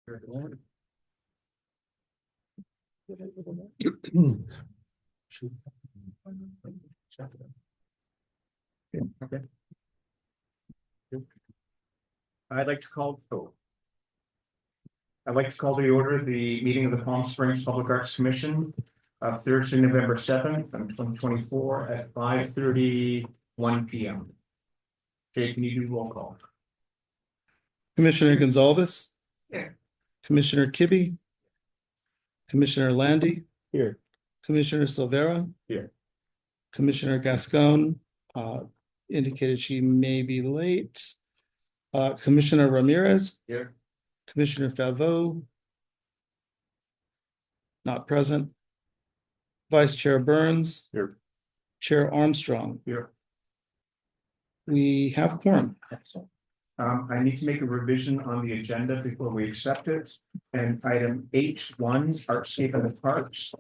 Okay. I'd like to call to order the meeting of the Palm Springs Public Arts Commission of Thursday, November 7th, 2024 at 5:31 p.m. Jay, can you do roll call? Commissioner Gonzalez. Yeah. Commissioner Kibbe. Commissioner Landy. Here. Commissioner Silvera. Here. Commissioner Gascon indicated she may be late. Commissioner Ramirez. Here. Commissioner Favreau. Not present. Vice Chair Burns. Here. Chair Armstrong. Here. We have quorum. I need to make a revision on the agenda before we accept it. And item H1, Artscape and the Parks.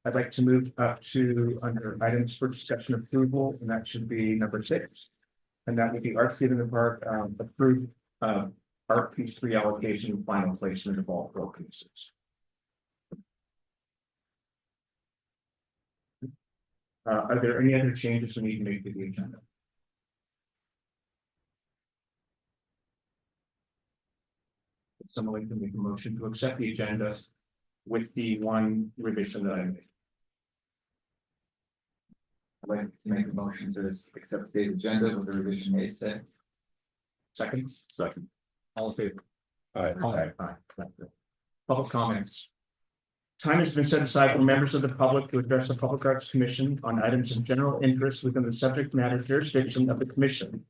I'd like to move up to under items for discussion approval, and that should be number 6. And that would be Artscape in the Park, approved art piece reallocation, final placement of all 4 pieces. Are there any other changes we need to make to the agenda? Someone can make a motion to accept the agenda with the one revision that I made. I'd like to make a motion to accept today's agenda with the revision made today. Second. All in favor? Aye. Public comments. Time has been set aside for members of the public to address the Public Arts Commission on items of general interest within the subject matter jurisdiction of the commission.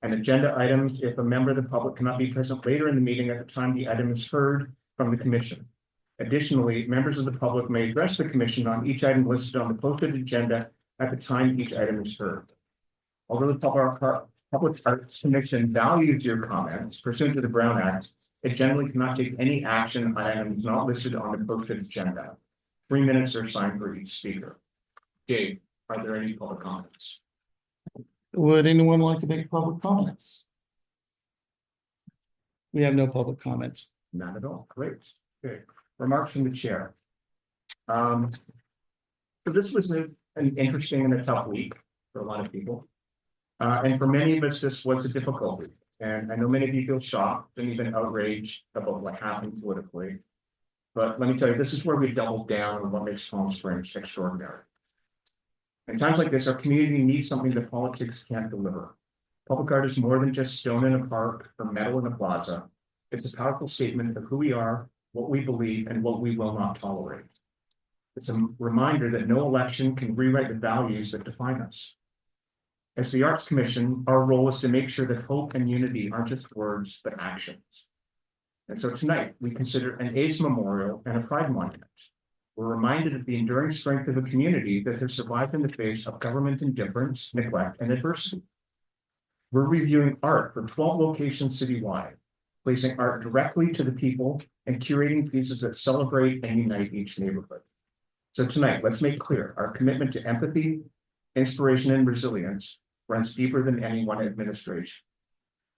And agenda items if a member of the public cannot be present later in the meeting at the time the item is heard from the commission. Additionally, members of the public may address the commission on each item listed on the posted agenda at the time each item is heard. Although the Public Arts Commission values your comments pursuant to the Brown Act, it generally cannot take any action on items not listed on the posted agenda. 3 minutes are assigned for each speaker. Dave, are there any public comments? Would anyone like to make public comments? We have no public comments. Not at all. Great. Okay. Remarks from the chair. So this was an interesting and a tough week for a lot of people. And for many of us, this was a difficulty. And I know many of you feel shocked and even outraged about what happened politically. But let me tell you, this is where we doubled down on what makes Palm Springs extraordinary. In times like this, our community needs something that politics can't deliver. Public art is more than just stone in a park or metal in a plaza. It's a powerful statement of who we are, what we believe, and what we will not tolerate. It's a reminder that no election can rewrite the values that define us. As the Arts Commission, our role is to make sure that hope and unity aren't just words, but actions. And so tonight, we consider an AIDS memorial and a pride monument. We're reminded of the enduring strength of a community that has survived in the face of government indifference, neglect, and adversity. We're reviewing art for 12 locations citywide, placing art directly to the people and curating pieces that celebrate and unite each neighborhood. So tonight, let's make clear our commitment to empathy, inspiration, and resilience runs deeper than any one administration.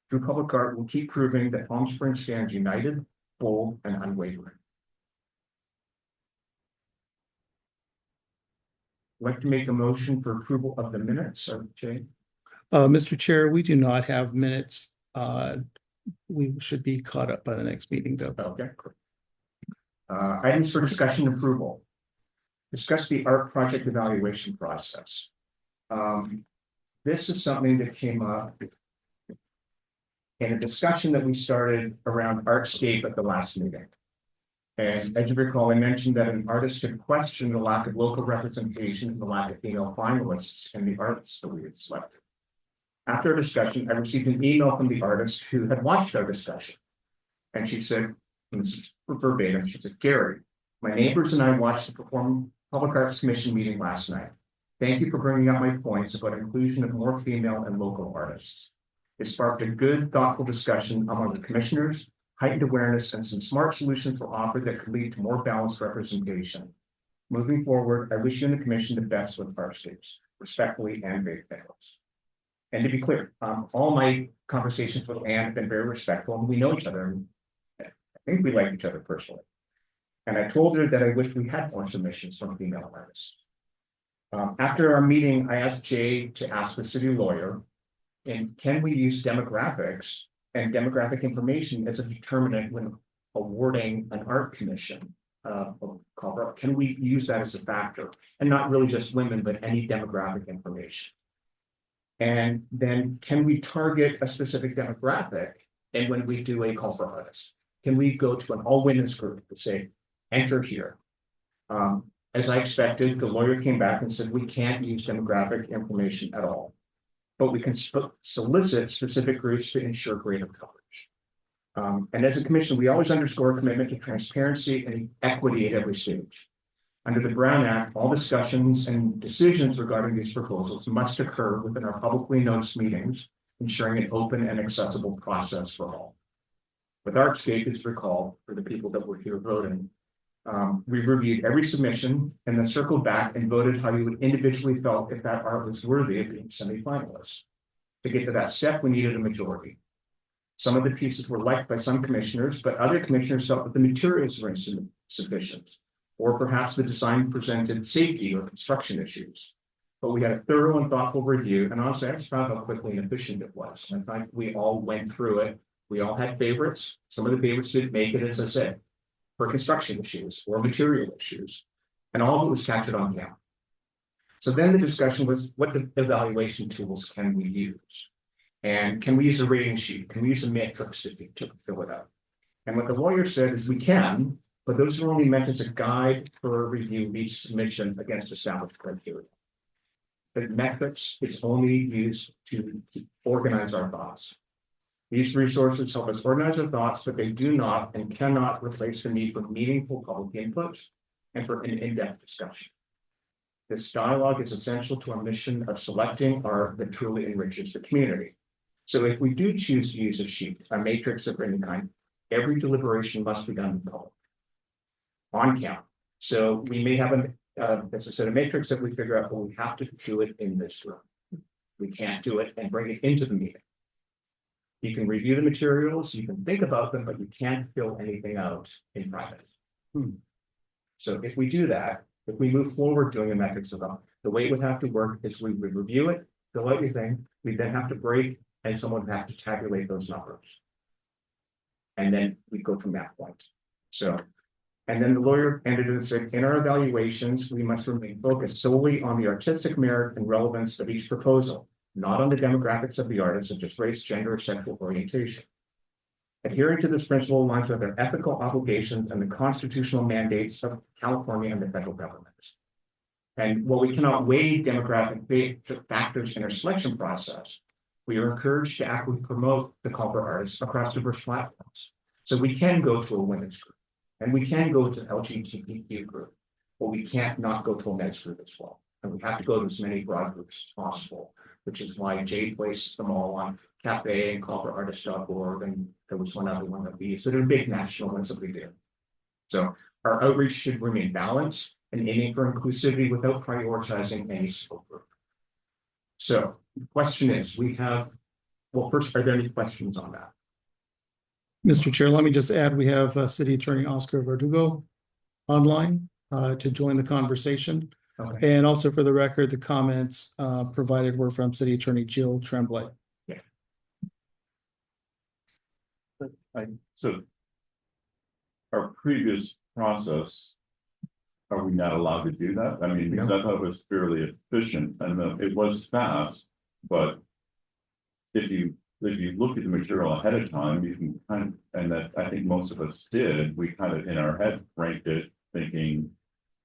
Through public art, we'll keep proving that Palm Springs stands united, bold, and unwavering. I'd like to make a motion for approval of the minutes. Jay? Mr. Chair, we do not have minutes. We should be caught up by the next meeting, though. Okay. Items for discussion and approval. Discuss the art project evaluation process. This is something that came up in a discussion that we started around Artscape at the last meeting. And as you recall, I mentioned that an artist had questioned the lack of local representation and the lack of female finalists in the artists that we had selected. After a discussion, I received an email from the artist who had watched our discussion. And she said, and this is verbatim, she said, "Gary, my neighbors and I watched the Public Arts Commission meeting last night. Thank you for bringing up my points about inclusion of more female and local artists. It sparked a good, thoughtful discussion among the commissioners, heightened awareness, and some smart solutions were offered that could lead to more balanced representation. Moving forward, I wish you and the commission the best with Artscapes. Respectfully, Anne Bates." And to be clear, all my conversations with Anne have been very respectful, and we know each other. I think we like each other personally. And I told her that I wish we had more submissions from female artists. After our meeting, I asked Jay to ask the city lawyer, and can we use demographics and demographic information as a determinant when awarding an art commission? Can we use that as a factor, and not really just women, but any demographic information? And then can we target a specific demographic? And when we do a call for artists, can we go to an all women's group to say, enter here? As I expected, the lawyer came back and said, we can't use demographic information at all, but we can solicit specific groups to ensure greater coverage. And as a commission, we always underscore a commitment to transparency and equity at every stage. Under the Brown Act, all discussions and decisions regarding these proposals must occur within our publicly noticed meetings, ensuring an open and accessible process for all. With Artscape, as recall, for the people that were here voting, we reviewed every submission and then circled back and voted how you would individually felt if that art was worthy of being semi-finalist. To get to that step, we needed a majority. Some of the pieces were liked by some commissioners, but other commissioners felt that the materials were insufficient, or perhaps the design presented safety or construction issues. But we had a thorough and thoughtful review, and honestly, I just found how quickly and efficient it was. In fact, we all went through it. We all had favorites. Some of the favorites didn't make it, as I said, for construction issues or material issues, and all of it was captured on camera. So then the discussion was, what evaluation tools can we use? And can we use a rating sheet? Can we use a matrix to fill it out? And what the lawyer said is we can, but those are only meant as a guide for a review of each submission against established criteria. The metrics is only used to organize our thoughts. These resources help us organize our thoughts, but they do not and cannot replace the need for meaningful public input and for an in-depth discussion. This dialogue is essential to our mission of selecting art that truly enriches the community. So if we do choose to use a sheet, a matrix of any kind, every deliberation must be done in public, on camera. So we may have as I said, a matrix that we figure out, well, we have to do it in this room. We can't do it and bring it into the meeting. You can review the materials, you can think about them, but you can't fill anything out in private. So if we do that, if we move forward doing a metrics of them, the way it would have to work is we would review it, fill out your thing, we then have to break, and someone would have to tabulate those numbers. And then we go from that point. So, and then the lawyer ended and said, in our evaluations, we must remain focused solely on the artistic merit and relevance of each proposal, not on the demographics of the artist, such as race, gender, or sexual orientation. Adhering to this principle aligns with their ethical obligations and the constitutional mandates of California and the federal government. And while we cannot weigh demographic factors in our selection process, we are encouraged to actively promote the call for artists across diverse platforms. So we can go to a women's group, and we can go to an LGBTQ group, but we can't not go to a men's group as well. And we have to go to as many broad groups as possible, which is why Jay places them all on Cafe and callforartist.org, and there was one other one that we, so they're big national ones that we do. So our outreach should remain balanced and aiming for inclusivity without prioritizing any single group. So the question is, we have, well, first, are there any questions on that? Mr. Chair, let me just add, we have City Attorney Oscar Verdugo online to join the conversation. Okay. And also for the record, the comments provided were from City Attorney Jill Tremblay. So our previous process, are we not allowed to do that? I mean, because I thought it was fairly efficient and it was fast, but if you look at the material ahead of time, you can kind of, and that I think most of us did, we kind of in our head ranked it thinking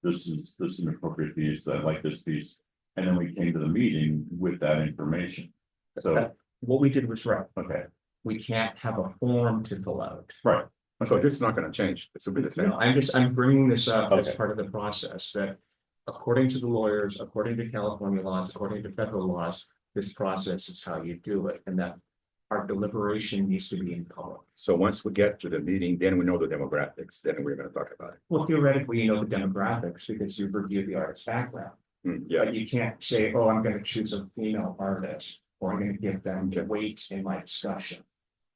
this is an appropriate piece, I like this piece. And then we came to the meeting with that information. So What we did was right. okay. We can't have a form to fill out. Right. So this is not gonna change, this will be the same. No, I'm bringing this up as Okay. part of the process that according to the lawyers, according to California laws, according to federal laws, this process is how you do it, and that our deliberation needs to be in public. So once we get to the meeting, then we know the demographics, then we're gonna talk about it. Well, theoretically, you know the demographics because you've reviewed the artist's background. Yeah, But you can't say, oh, I'm gonna choose a female artist, or I'm gonna give them the weight in my discussion.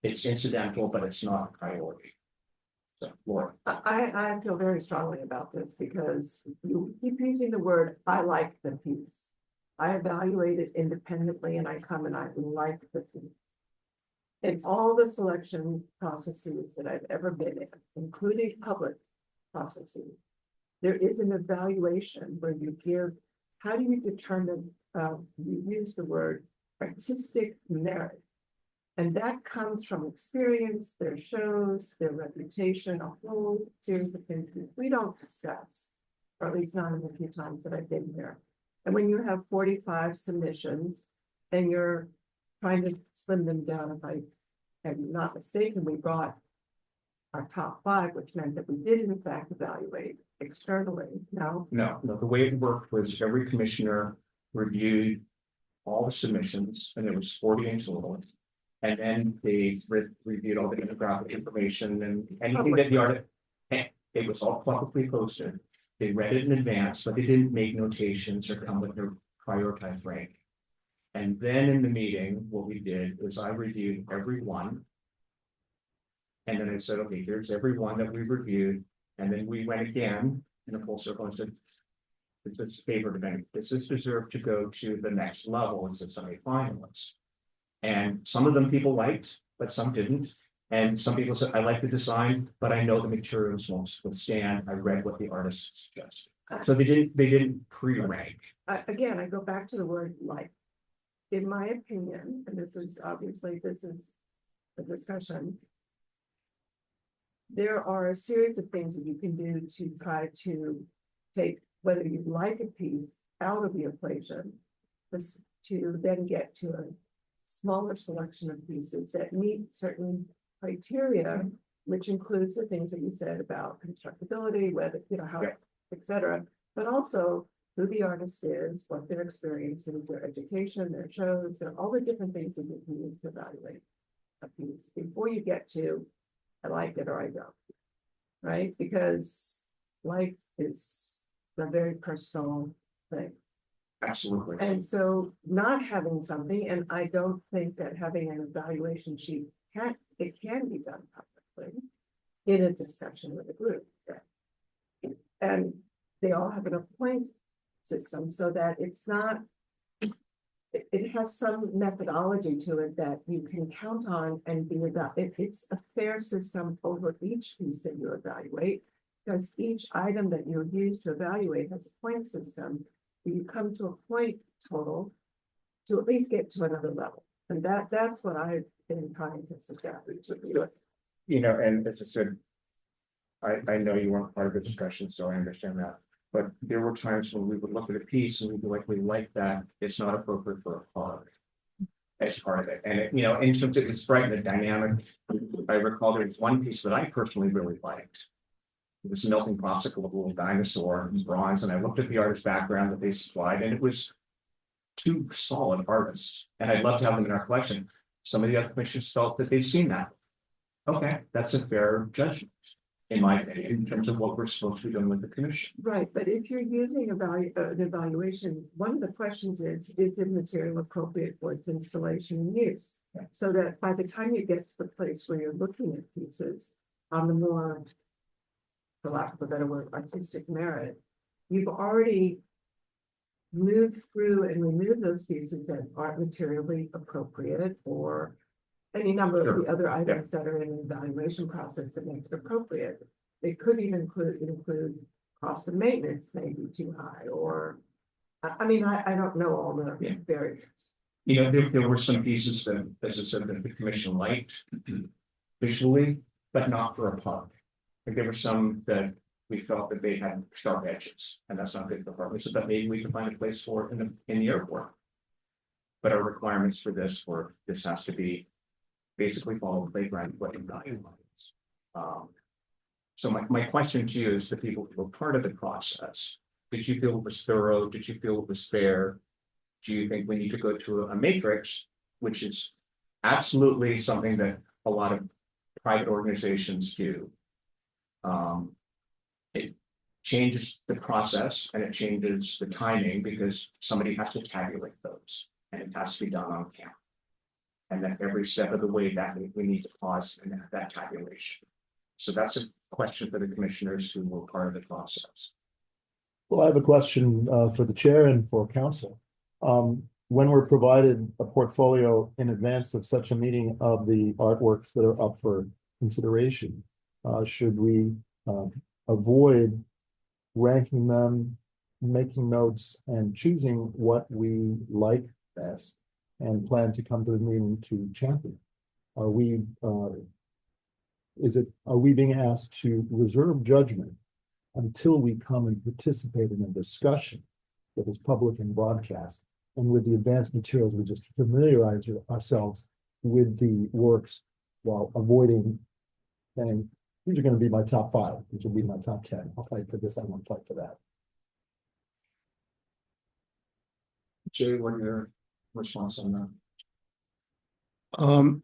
It's incidental, but it's not a priority. So, Laura, I feel very strongly about this because you keep using the word, I like the piece. I evaluate it independently and I come and I like the piece. In all the selection processes that I've ever been in, including public processes, there is an evaluation where you give, how do you determine, you use the word artistic merit. And that comes from experience, their shows, their reputation, a whole series of things that we don't discuss, or at least not in the few times that I've been here. And when you have 45 submissions and you're trying to slim them down, if I am not mistaken, we brought our top 5, which meant that we did in fact evaluate externally. No, no, the way it worked was every commissioner reviewed all the submissions, and there was 40 in total. And then they reviewed all the demographic information and anything that the artist, it was all publicly posted. They read it in advance, but they didn't make notations or come with their prioritized rank. And then in the meeting, what we did was I reviewed every one. And then I said, okay, here's every one that we reviewed. And then we went again in a full circle and said, this is favored event. This is deserved to go to the next level as a semi-finalist. And some of them people liked, but some didn't. And some people said, I like the design, but I know the materials won't withstand. I read what the artist suggested. So they didn't pre-rank. again, I go back to the word like. In my opinion, and this is obviously, this is a discussion. There are a series of things that you can do to try to take whether you like a piece out of the equation. This to then get to a smaller selection of pieces that meet certain criteria, which includes the things that you said about constructability, whether, you know, how, et cetera, but also who the artist is, what their experience is, their education, their shows, all the different things that you can use to evaluate a piece before you get to, I like it or I don't, right? Because life is a very personal thing. Absolutely. And so not having something, and I don't think that having an evaluation sheet can be done publicly in a discussion with a group. And they all have an point system so that it's not, it has some methodology to it that you can count on and be about. It's a fair system over each piece that you evaluate, because each item that you use to evaluate has a point system. You come to a point total to at least get to another level. And that's what I've been trying to suggest. You know, and as I said, I know you weren't part of the discussion, so I understand that. But there were times when we would look at a piece and we'd be like, we like that, it's not appropriate for a card as part of it. And it, you know, in terms of the sprite and the dynamic, I recall there was one piece that I personally really liked. It was a melting popsicle of a little dinosaur in bronze, and I looked at the artist's background that they supplied, and it was 2 solid artists, and I'd love to have them in our collection. Some of the other commissioners felt that they'd seen that. Okay, that's a fair judgment, in my opinion, in terms of what we're supposed to be doing with the commission. Right, but if you're using an evaluation, one of the questions is the material appropriate for its installation and use? So that by the time you get to the place where you're looking at pieces on the more, for lack of a better word, artistic merit, you've already moved through and removed those pieces that aren't materially appropriate for any number of the other items that are in the evaluation process that makes it appropriate. They could even include cost of maintenance may be too high, or I mean, I don't know all the barriers. You know, there were some pieces that, as I said, that the commission liked visually, but not for a pub. Like there were some that we felt that they had sharp edges, and that's not good for apartments, so that maybe we can find a place for it in the airport. But our requirements for this were, this has to be basically follow the playground, what in value lines. So my question to you is the people who were part of the process, did you feel it was thorough? Did you feel it was fair? Do you think we need to go to a matrix, which is absolutely something that a lot of private organizations do? It changes the process and it changes the timing because somebody has to tabulate those and it has to be done on camera. And that every step of the way that we need to pause and that tabulation. So that's a question for the commissioners who were part of the process. Well, I have a question for the chair and for council. When we're provided a portfolio in advance of such a meeting of the artworks that are up for consideration, should we avoid ranking them, making notes, and choosing what we like best and plan to come to the meeting to champion? Are we being asked to reserve judgment until we come and participate in a discussion that is public and broadcast? And with the advanced materials, we just familiarize ourselves with the works while avoiding saying, these are going to be my top 5, these will be my top 10. I'll fight for this, I won't fight for that. Jay, what are your response on that?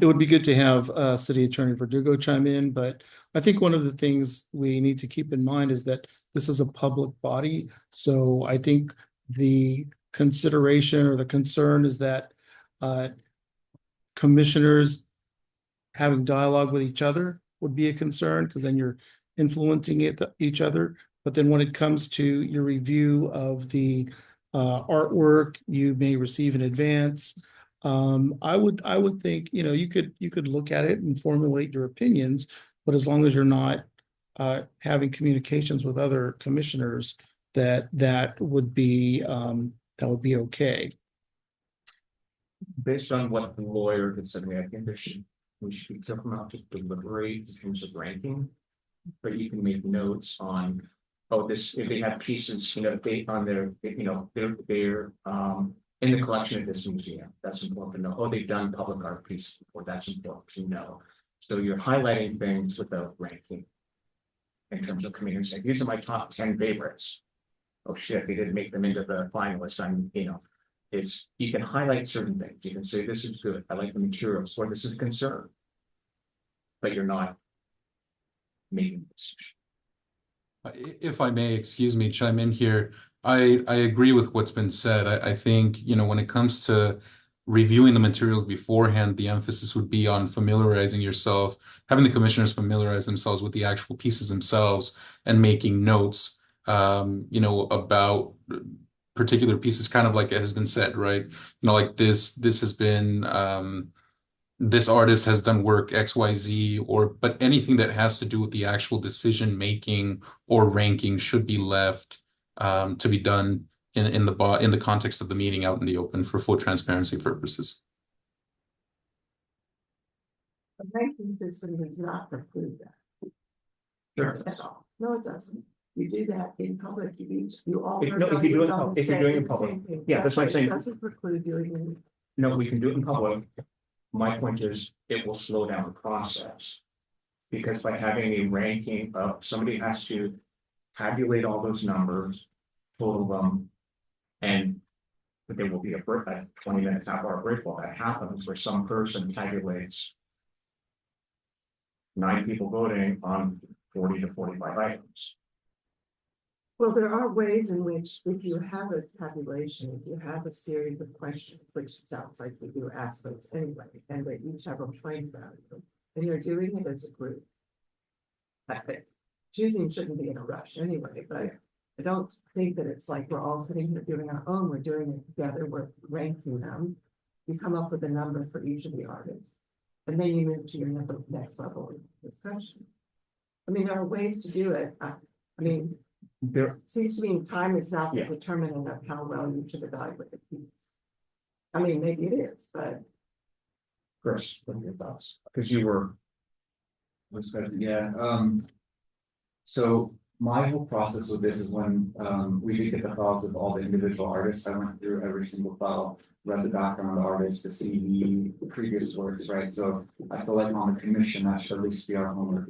It would be good to have City Attorney Verdugo chime in, but I think one of the things we need to keep in mind is that this is a public body. So I think the consideration or the concern is that commissioners having dialogue with each other would be a concern, because then you're influencing each other. But then when it comes to your review of the artwork you may receive in advance, I would think, you could look at it and formulate your opinions, but as long as you're not having communications with other commissioners, that would be okay. Based on what the lawyer had said to me, I think we should be careful not to deliberate in terms of ranking, but you can make notes on, if they have pieces, they on their, they're in the collection of this museum. That's important to know. They've done public art pieces before. That's important to know. So you're highlighting things without ranking in terms of community. Saying, these are my top 10 favorites. Oh shit, they didn't make them into the finalists. You can highlight certain things. You can say, this is good. I like the materials, or this is a concern. But you're not making this. If I may, excuse me, chime in here. I agree with what's been said. I think, when it comes to reviewing the materials beforehand, the emphasis would be on familiarizing yourself, having the commissioners familiarize themselves with the actual pieces themselves and making notes, about particular pieces, kind of like it has been said, right? Like this has been, this artist has done work XYZ, but anything that has to do with the actual decision making or ranking should be left to be done in the context of the meeting out in the open for full transparency purposes. The ranking system does not preclude that. Sure. At all. No, it doesn't. You do that in public, you all. If you're doing it in public, yeah, that's what I'm saying. It doesn't preclude doing. No, we can do it in public. My point is, it will slow down the process. Because by having a ranking of, somebody has to tabulate all those numbers, total them, and there will be a 20-minute half-hour break while that happens, where some person tabulates 9 people voting on 40 to 45 items. Well, there are ways in which, if you have a tabulation, if you have a series of questions, which it sounds like we do ask those anyway, and they each have a point value, and you're doing it as a group. I think choosing shouldn't be in a rush anyway, but I don't think that it's like we're all sitting here doing our own, we're doing it together, we're ranking them. You come up with a number for each of the artists, and then you move to your next level of discussion. I mean, there are ways to do it. I mean, There, seems to me time is not the Yeah. determinant of how well you should evaluate the piece. I mean, maybe it is, but Chris, what are your thoughts? Because you were. So my whole process with this is when we did get the files of all the individual artists, I went through every single file, read the background of the artist, the CV, the previous works, right? So I feel like on the commission, that should at least be our homework.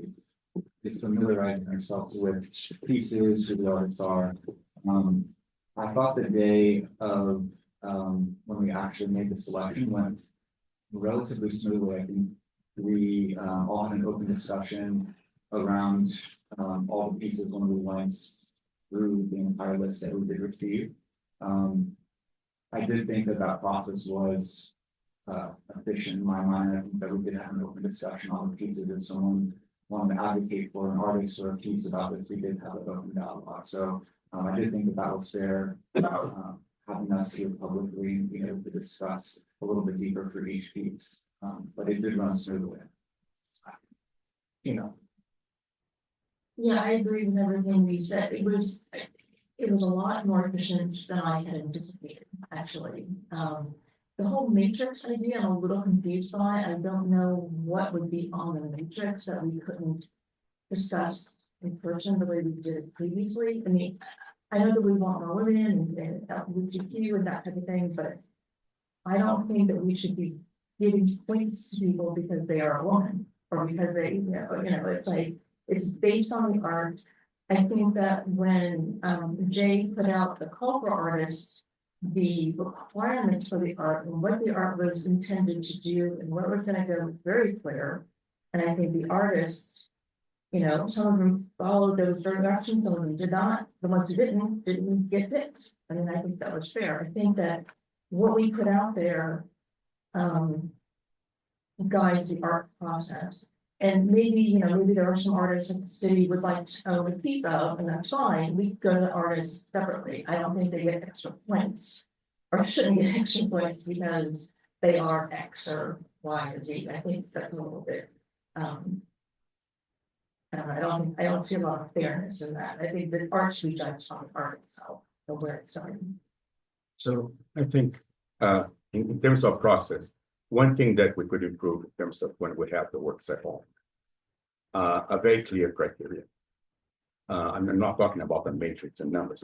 Is familiarizing ourselves with pieces, who the artists are. I thought the day of when we actually made the selection went relatively smoothly. I think we all had an open discussion around all the pieces when we went through the entire list that we did receive. I did think that process was efficient in my mind. I think that we did have an open discussion on the pieces. If someone wanted to advocate for an artist or a piece about this, we did have an open dialogue, so. I did think that was fair, having us here publicly, being able to discuss a little bit deeper for each piece, but it did run smoothly. You know, Yeah, I agree with everything we said. It was a lot more efficient than I had anticipated, actually. The whole matrix idea, I'm a little confused by. I don't know what would be on the matrix that we couldn't discuss in person the way we did it previously. I mean, I know that we want more women and LGBTQ and that type of thing, but I don't think that we should be giving points to people because they are a woman or because they, it's like, it's based on the art. I think that when Jay put out the call for artists, the requirements for the art and what the art was intended to do and what was gonna go was very clear. And I think the artists, some of them followed those directions, some of them did not. The ones who didn't get picked. I mean, I think that was fair. I think that what we put out there guides the art process. And maybe, maybe there are some artists that the city would like to own a piece of, and that's fine. We go to the artists separately. I don't think they get extra points or shouldn't get extra points because they are X or Y or Z. I think that's a little bit, I don't see a lot of fairness in that. I think the art should be judged on the art itself, or where it's starting. So I think, in terms of process, one thing that we could improve in terms of when we have the works at home. A very clear criteria. I'm not talking about the matrix and numbers,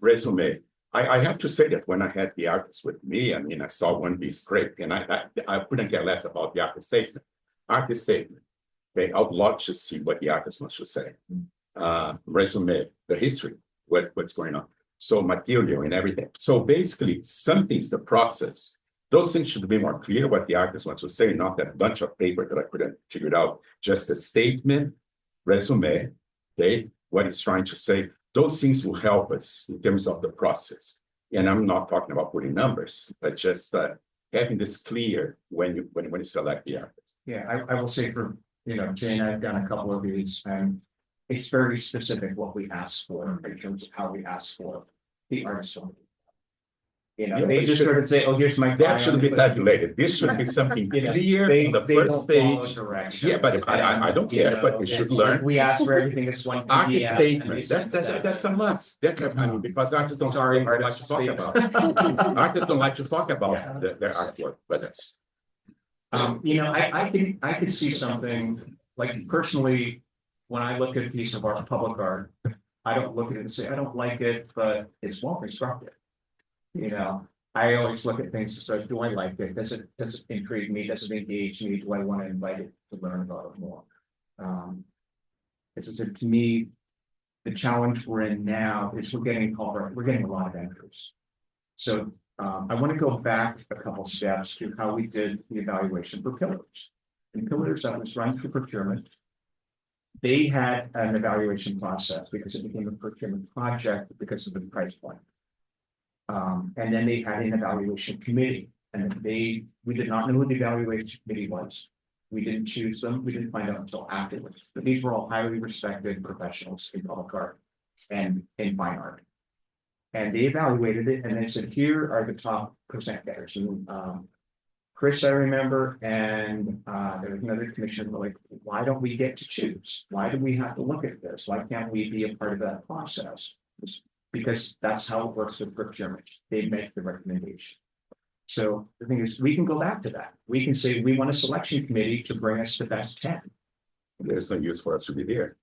resume. I have to say that when I had the artist with me, I saw one be great, and I couldn't care less about the artist statement. Artist statement. Okay, I would love to see what the artist wants to say. Resume, the history, what's going on. So material and everything. So basically, some things, the process, those things should be more clear what the artist wants to say, not that bunch of paper that I couldn't figure it out. Just a statement, resume, okay, what he's trying to say. Those things will help us in terms of the process. And I'm not talking about putting numbers, but just having this clear when you select the artist. yeah, I will say for, Jane, I've done a couple of these and it's very specific what we ask for in terms of how we ask for the artist. They just sort of say, oh, here's my. That shouldn't be tabulated. This should be something clear on the first page. Yeah, but I don't care, but we should learn. We ask for everything as one. Artist statement, that's a must. Because artists don't like to talk about. Artists don't like to talk about their artwork, but that's. I could see something, like personally, when I look at a piece of art, public art, I don't look at it and say, I don't like it, but it's well constructed. I always look at things to say, do I like it? Does it intrigue me? Does it engage me? Do I want to invite it to learn about it more? To me, the challenge we're in now is we're getting a lot of entries. So I want to go back a couple steps to how we did the evaluation for Pillars. In Pillars, that was run through procurement. They had an evaluation process because it became a procurement project because of the price point. And then they had an evaluation committee, and we did not know who the evaluation committee was. We didn't choose them. We didn't find out until afterwards. But these were all highly respected professionals in public art and in fine art. And they evaluated it and they said, here are the top percent getters. And Chris, I remember, and there was another commissioner like, why don't we get to choose? Why do we have to look at this? Why can't we be a part of that process? Because that's how it works with procurement. They make the recommendation. So the thing is, we can go back to that. We can say, we want a selection committee to bring us the best 10. There's no use for us to be there.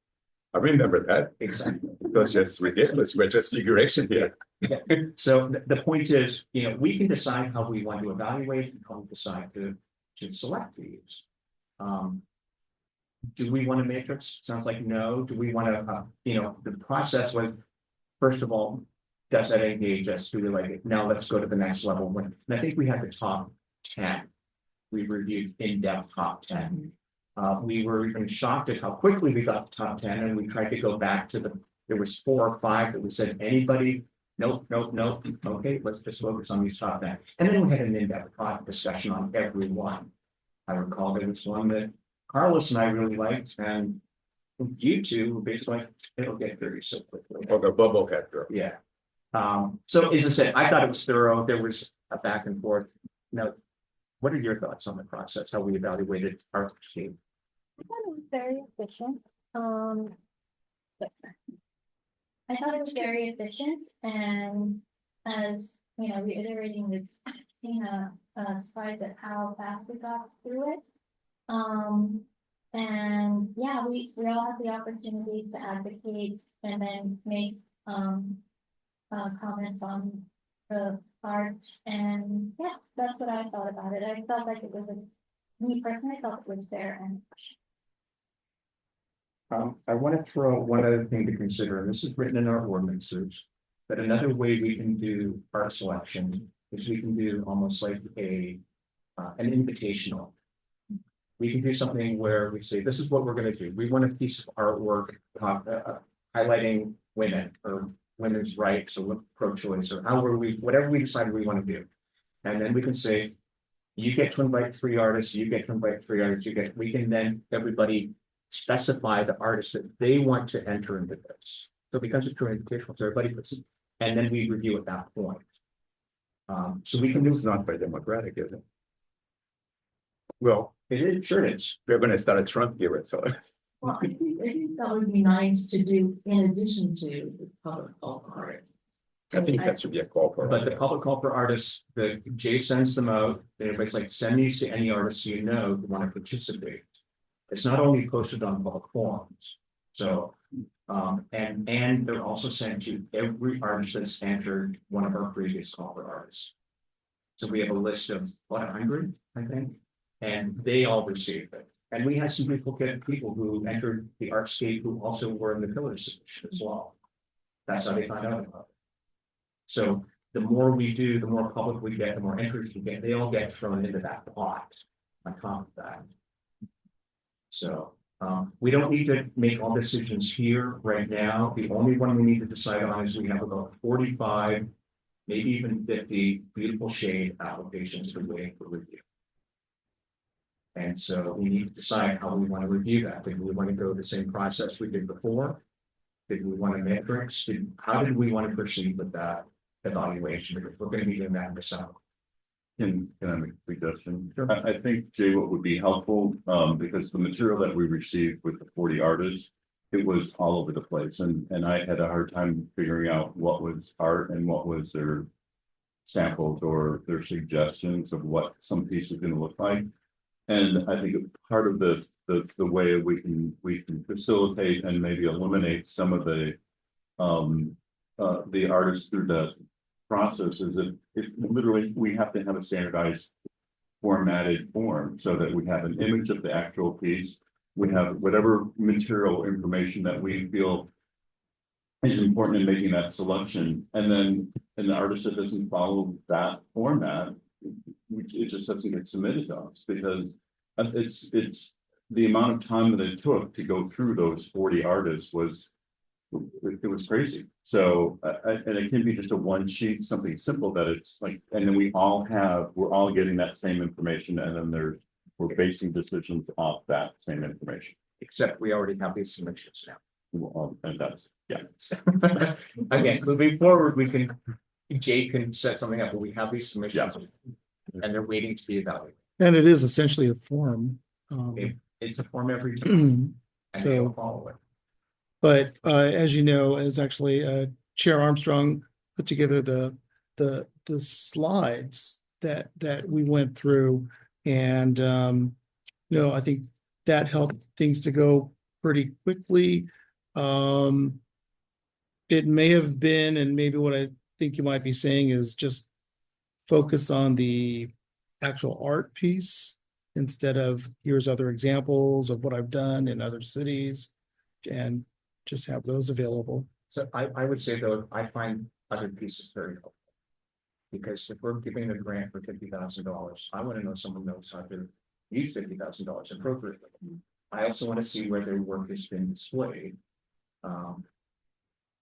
I remember that. Exactly. It was just ridiculous. We're just figuration here. So the point is, we can decide how we want to evaluate and how we decide to select these. Do we want a matrix? Sounds like no. Do we want to, the process was, first of all, does that engage us? Do we like it? Now let's go to the next level. And I think we had the top 10. We reviewed in-depth top 10. We were even shocked at how quickly we got the top 10, and we tried to go back to there was 4 or 5 that we said, anybody, nope. Okay, let's just focus on these top 10. And then we had an in-depth discussion on every one. I recall there was one that Carlos and I really liked, and you two were basically like, it'll get dirty so quickly. Or the bubble head girl. Yeah. So as I said, I thought it was thorough. There was a back and forth. Now, what are your thoughts on the process, how we evaluated our scheme? I thought it was very efficient. But I thought it was very efficient and as, you know, reiterating with Tina, surprised at how fast we got through it. And yeah, we all had the opportunity to advocate and then make, comments on the art and yeah, that's what I thought about it. I felt like it was me personally, I thought it was fair and I want to throw one other thing to consider, and this is written in our ordinances. But another way we can do art selection is we can do almost like an invitational. We can do something where we say, this is what we're going to do. We want a piece of artwork highlighting women or women's rights or pro-choice or whatever we decide we want to do. And then we can say, you get to invite 3 artists, you get to invite 3 artists, we can then everybody specify the artists that they want to enter into this. So because it's true invitational, so everybody puts it, and then we review at that point. So we can do It's not very democratic, is it? Well, it is, sure it is. we're gonna start a Trump era, so. Well, I think that would be nice to do in addition to the public call for artists. I think that should be a call for. But the public call for artists, Jay sends them out, everybody's like, send these to any artists you know who want to participate. It's not only posted on public forums, so, and they're also sent to every artist that's entered one of our previous call for artists. So we have a list of, what, 100, I think, and they all received it. And we had some people who entered the Artscape who also were in the Pillars as well. That's how they found out about it. So the more we do, the more public we get, the more entries we get, they all get thrown into that pot on top of that. So we don't need to make all decisions here right now. The only one we need to decide on is we have about 45, maybe even 50 beautiful shade applications for waiting for review. And so we need to decide how we want to review that. Did we want to go the same process we did before? Did we want to metrics? How did we want to proceed with that evaluation? Because we're going to be doing that in December. Can I make a suggestion? I think, Jay, what would be helpful, because the material that we received with the 40 artists, it was all over the place, and I had a hard time figuring out what was art and what was their samples or their suggestions of what some piece was going to look like. And I think part of the way we can facilitate and maybe eliminate some of the artists through the process is that literally we have to have a standardized formatted form so that we have an image of the actual piece. We have whatever material information that we feel is important in making that selection. And then an artist that doesn't follow that format, it just doesn't get submitted to us because it's the amount of time that it took to go through those 40 artists was it was crazy. So, and it can be just a one sheet, something simple that it's like, and then we're all getting that same information, and then we're basing decisions off that same information. Except we already have these submissions now. And that's, yeah. Again, moving forward, Jay can set something up, but we have these submissions and they're waiting to be evaluated. And it is essentially a form. It's a form every time. And So- they'll follow it. But as you know, as actually Chair Armstrong put together the slides that we went through, and I think that helped things to go pretty quickly. It may have been, and maybe what I think you might be saying is just focus on the actual art piece instead of here's other examples of what I've done in other cities, and just have those available. So I would say though, I find other pieces very helpful. Because if we're giving a grant for $50,000, I want to know someone knows how to use $50,000 appropriately. I also want to see where their work has been displayed. I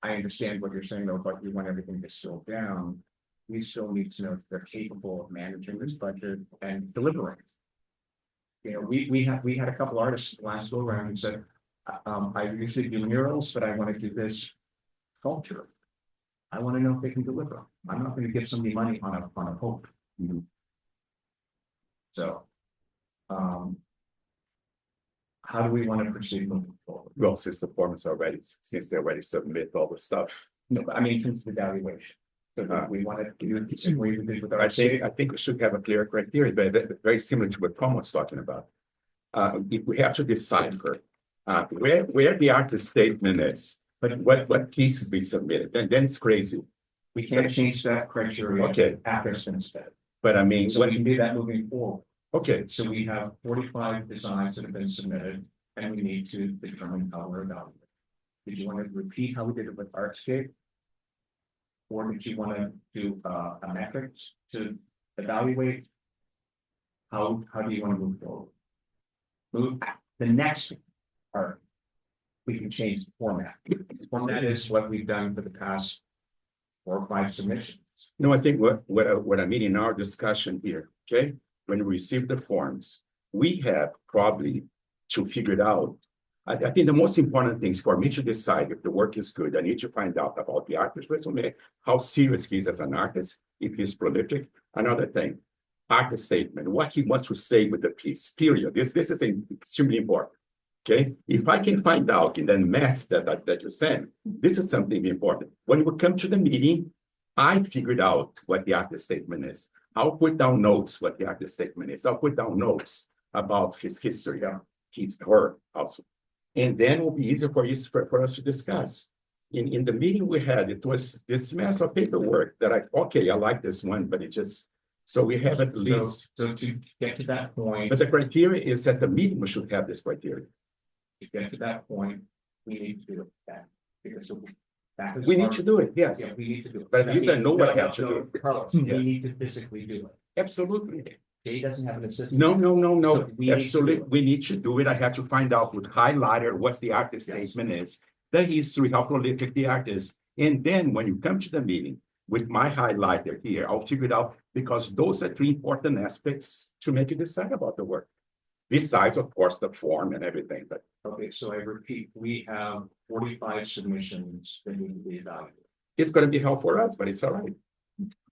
understand what you're saying though, but you want everything distilled down. We still need to know if they're capable of managing this budget and delivering. You know, we had a couple artists last go around and said, I usually do murals, but I want to do this sculpture. I want to know if they can deliver. I'm not going to give somebody money on a hope. So, how do we want to proceed moving forward? Well, since the form is already, since they already submit all the stuff, No, but I mean, in terms of evaluation. So do we want to do it the same way we did with our I think we should have a clear criteria, but very similar to what Tom was talking about. If we have to decipher, where the artist statement is, but what pieces we submitted, then it's crazy. We can't change that criteria. Okay. After it's been said. But I mean, So we can do that moving forward. okay, So we have 45 designs that have been submitted, and we need to determine how we're evaluating. Did you want to repeat how we did it with Artscape? Or did you want to do a metrics to evaluate? How do you want to move forward? Move the next part. We can change the format. Format is what we've done for the past 4 or 5 submissions. no, I think what I mean in our discussion here, okay? When we receive the forms, we have probably to figure it out. I think the most important thing is for me to decide if the work is good. I need to find out about the artist's resume, how serious he is as an artist, if he's prolific. Another thing, artist statement, what he wants to say with the piece, period. This is extremely important. Okay, if I can find out in the mess that you send, this is something important. When we come to the meeting, I figured out what the artist statement is. I'll put down notes what the artist statement is. I'll put down notes about his history, her also. And then it will be easier for us to discuss. In the meeting we had, it was this mess of paperwork that I like this one, but it just, so we have at least. So to get to that point, But the criteria is that the meeting we should have this criteria. to get to that point, we need to do that. Because that is We need our- to do it, yes, Yeah, we need to do it. But at least I know what I have to No, do. Carlos, Yeah. we need to physically do it. absolutely. Jay doesn't have an assistant. No, So we need to absolutely, do it. we need to do it. I had to find out with highlighter, what the artist Yes. statement is, the history, how prolific the artist. And then when you come to the meeting with my highlighter here, I'll figure it out because those are 3 important aspects to make you decide about the work. Besides, of course, the form and everything, but Okay, so I repeat, we have 45 submissions that need to be evaluated. it's gonna be hell for us, but it's all right.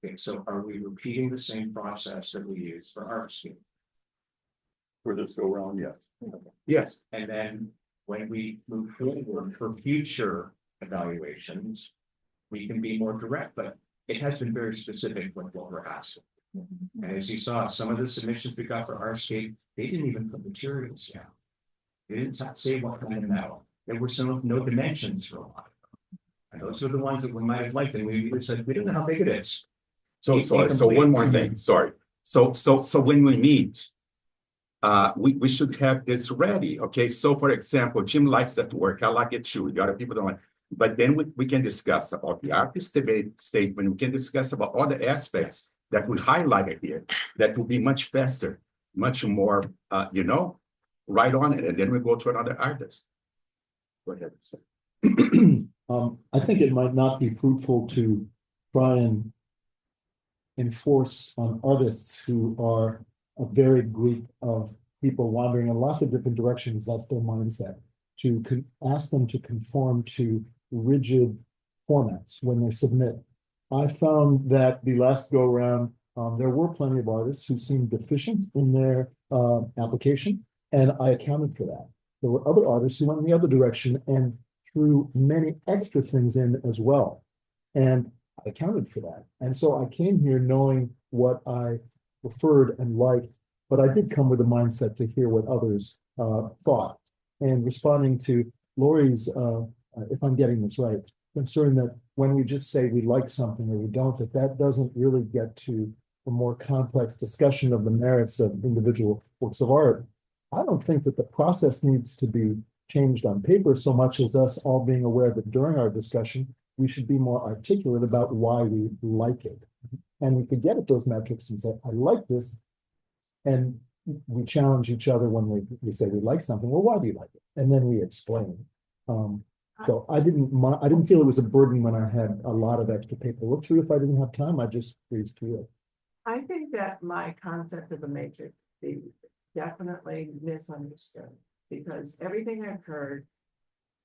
Okay, so are we repeating the same process that we use for Artscape? For this go round, yes. Yes, And then when we move forward for future evaluations, we can be more direct, but it has been very specific with what we're asking. And as you saw, some of the submissions we got for Artscape, they didn't even put materials down. They didn't say what kind of metal. There were some of no dimensions for a lot of them. And those are the ones that we might have liked, and we said, we don't know how big it is. so You sorry, can so complete- one more thing, sorry. So when we meet, we should have this ready, okay? So for example, Jim likes that work, I like it too, the other people don't like. But then we can discuss about the artist statement, we can discuss about other aspects that we highlighted here, that will be much faster, much more, right on it, and then we go to another artist. Go ahead. I think it might not be fruitful to try and enforce on artists who are a varied group of people wandering in lots of different directions. That's their mindset. To ask them to conform to rigid formats when they submit. I found that the last go around, there were plenty of artists who seemed deficient in their application, and I accounted for that. There were other artists who went in the other direction and threw many extra things in as well. And I accounted for that. And so I came here knowing what I preferred and liked, but I did come with a mindset to hear what others thought. And responding to Lori's, if I'm getting this right, concern that when we just say we like something or we don't, that doesn't really get to a more complex discussion of the merits of individual works of art. I don't think that the process needs to be changed on paper so much as us all being aware that during our discussion, we should be more articulate about why we like it. And we could get at those metrics and say, I like this. And we challenge each other when we say we like something. Well, why do you like it? And then we explain. So I didn't feel it was a burden when I had a lot of extra paper to look through. If I didn't have time, I just breezed through it. I think that my concept of the matrix, the definitely misunderstood, because everything I've heard.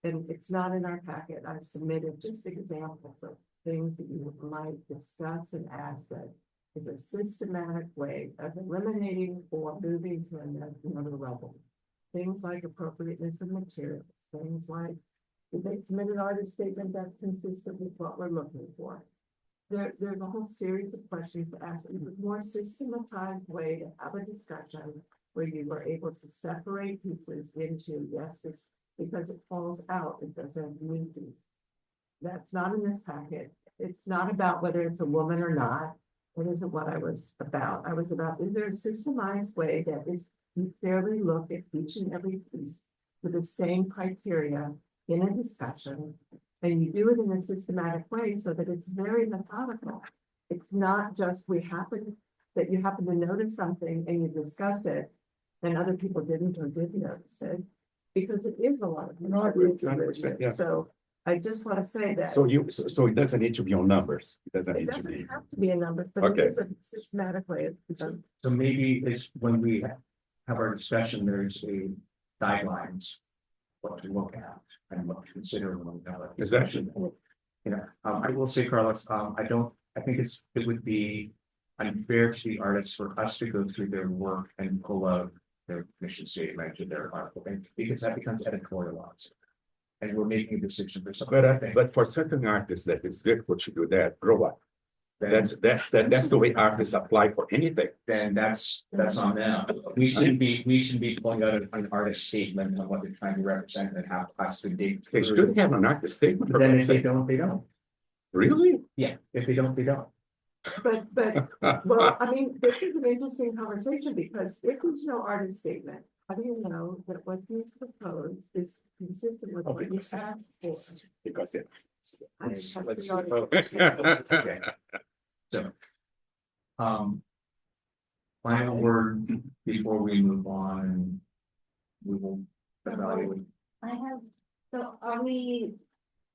And it's not in our packet, I submitted just examples of things that you might discuss and ask that. Is a systematic way of eliminating or moving to another level. Things like appropriateness of materials, things like. If they submit an artist statement that's consistent with what we're looking for. There's a whole series of questions to ask, in a more systematized way to have a discussion. Where you were able to separate pieces into, yes, this, because it falls out, it doesn't mean to. That's not in this packet. It's not about whether it's a woman or not. It isn't what I was about. I was about, is there a systemized way that is, you fairly look at each and every piece with the same criteria in a discussion, and you do it in a systematic way so that it's very methodical. It's not just that you happen to notice something and you discuss it, and other people didn't or did notice it, because it is a lot of. No, I agree with you 100%, yeah. So I just want to say that. So it doesn't need to be on numbers. It doesn't It need to doesn't be. have to be a number, but it Okay. is a systematic way of. So maybe it's when we have our discussion, there's a guidelines. What to look at and what to consider when we have a discussion. You know, I will say, Carlos, I think it would be unfair to the artists for us to go through their work and pull out their mission statement or their article, because that becomes editorialized. And we're making a decision for something. But for certain artists that is difficult to do that, grow up. That's the way artists apply for anything. Then that's on them. We shouldn't be pulling out an artist statement on what they're trying to represent and have us to dig. They should have an artist statement. But then if they don't, they don't. Really? Yeah, if they don't, they don't. But, well, I mean, this is an interesting conversation, because if there's no artist statement, how do you know that what you propose is consistent with what you asked for? Because it. I Let's- have let's- to know. Okay. So. Final word before we move on, and we will evaluate. I have, so are we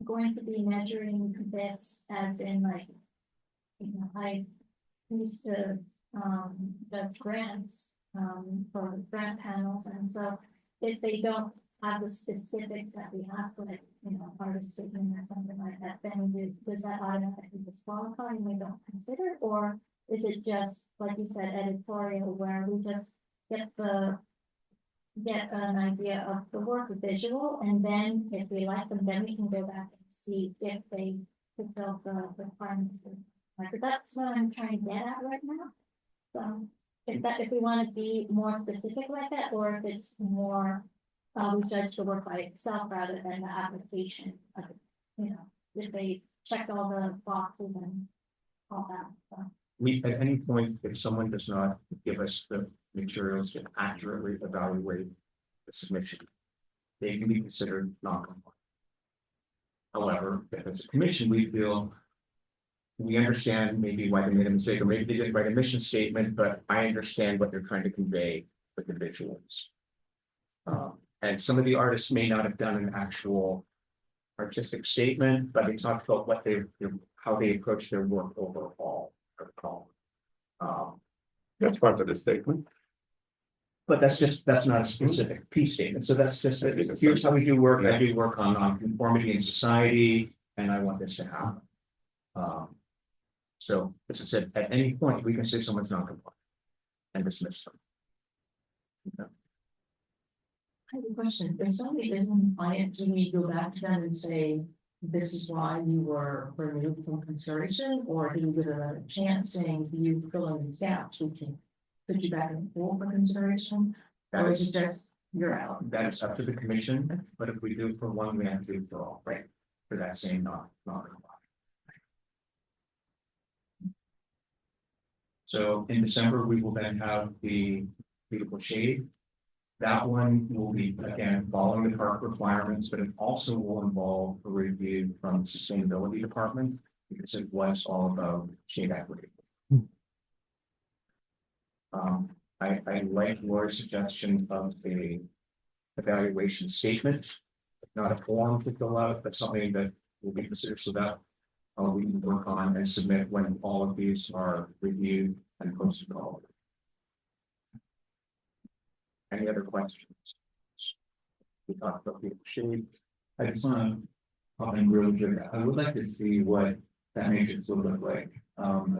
going to be measuring this as in like, I used to, the grants, for grant panels, and so if they don't have the specifics that we asked for, like, artist statement or something like that, then does that automatically disqualify and we don't consider, or is it just, like you said, editorial, where we just get an idea of the work visual, and then if we like them, then we can go back and see if they fulfill the requirements. Like, that's what I'm trying to get at right now. So if we want to be more specific like that, or if it's more, we judge the work by itself rather than the application of it, if they checked all the boxes and all that, so. At any point, if someone does not give us the materials to accurately evaluate the submission, they can be considered non-compliant. However, if it's a commission, we feel we understand maybe why they made a mistake, or maybe they didn't write a mission statement, but I understand what they're trying to convey with the visuals. And some of the artists may not have done an actual artistic statement, but they talked about what how they approach their work overall. That's part of the statement. But that's not a specific piece statement, so that's just, It is a here's how we do work, Yeah. I do work on conformity in society, and I want this to happen. So, as I said, at any point, we can say someone's non-compliant and dismiss them. I have a question. If somebody isn't compliant, do we go back to them and say, this is why you were removed from consideration? Or do we give them a chance saying, do you fill in these gaps? We can put you back in the pool for consideration? That Or is is, it just, you're out? that is up to the commission, but if we do it for one, we have to do it for all, right? For that same non-compliant. So in December, we will then have the beautiful shade. That one will be, again, following the park requirements, but it also will involve a review from the sustainability department, because it was all about shade equity. I like Laura's suggestion of a evaluation statement, not a form to fill out, but something that will be considered, so that we can work on and submit when all of these are reviewed and posted. Any other questions? We talked about the shape. I just wanna pop in real quick. I would like to see what that matrix would look like,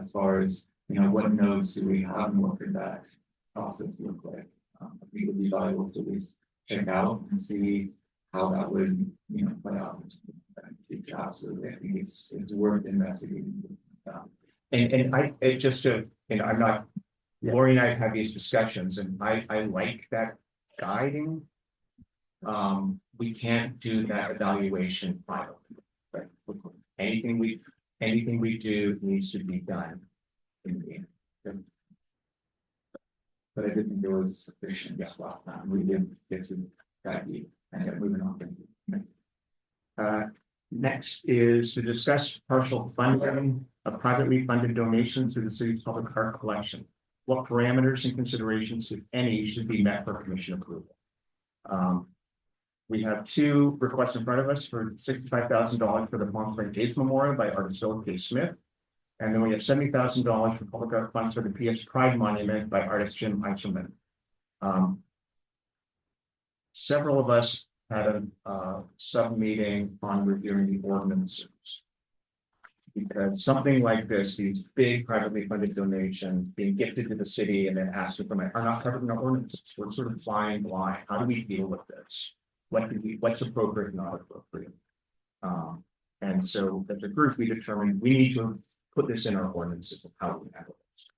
as far as, you know, what nodes do we have and what could that process look like? I think it would be valuable to at least check out and see how that would, you know, play out. Absolutely, I think it's worth investigating. And it just to, you know, I'm not, Lori and I have had these discussions and I like that guiding. We can't do that evaluation finally, right? Anything we do needs to be done. In the end. But I did think there was sufficient, yes, last time, we did get to that deep, and yet moving on. Next is to discuss partial funding of privately funded donations to the city's public art collection. What parameters and considerations, if any, should be met for commission approval? We have two requests in front of us for $65,000 for the Palm Springs Gates Memorial by artist Philip K. Smith. And then we have $70,000 for public art funds for the PS Pride Monument by artist Jim Eichelman. Several of us had a sub-meeting on reviewing the ordinances. Because something like this, these big privately funded donations being gifted to the city and then asking for money are not covered in our ordinances. We're sort of flying blind. How do we deal with this? What's appropriate and not appropriate? And so as a group, we determined we need to put this in our ordinances of how we handle this.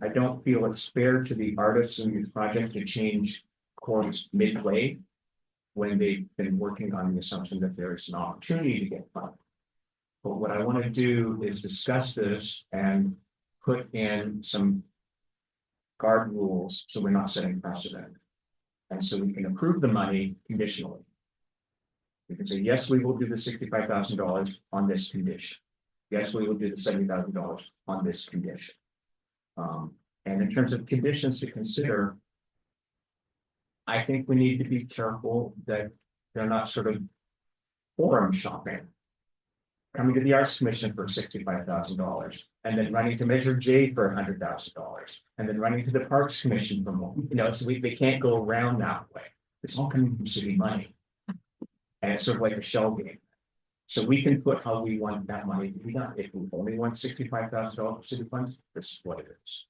I don't feel it's fair to the artists in this project to change course midway when they've been working on the assumption that there's an opportunity to get funded. But what I want to do is discuss this and put in some guard rules so we're not setting precedent. And so we can approve the money conditionally. We can say, yes, we will do the $65,000 on this condition. Yes, we will do the $70,000 on this condition. And in terms of conditions to consider, I think we need to be careful that they're not sort of forum shopping. Coming to the Arts Commission for $65,000 and then running to Measure J for $100,000 and then running to the Parks Commission for more, you know, so they can't go around that way. It's all coming from city money. And it's sort of like a shell game. So we can put how we want that money to be done. If we only want $65,000 for city funds, this is what it is.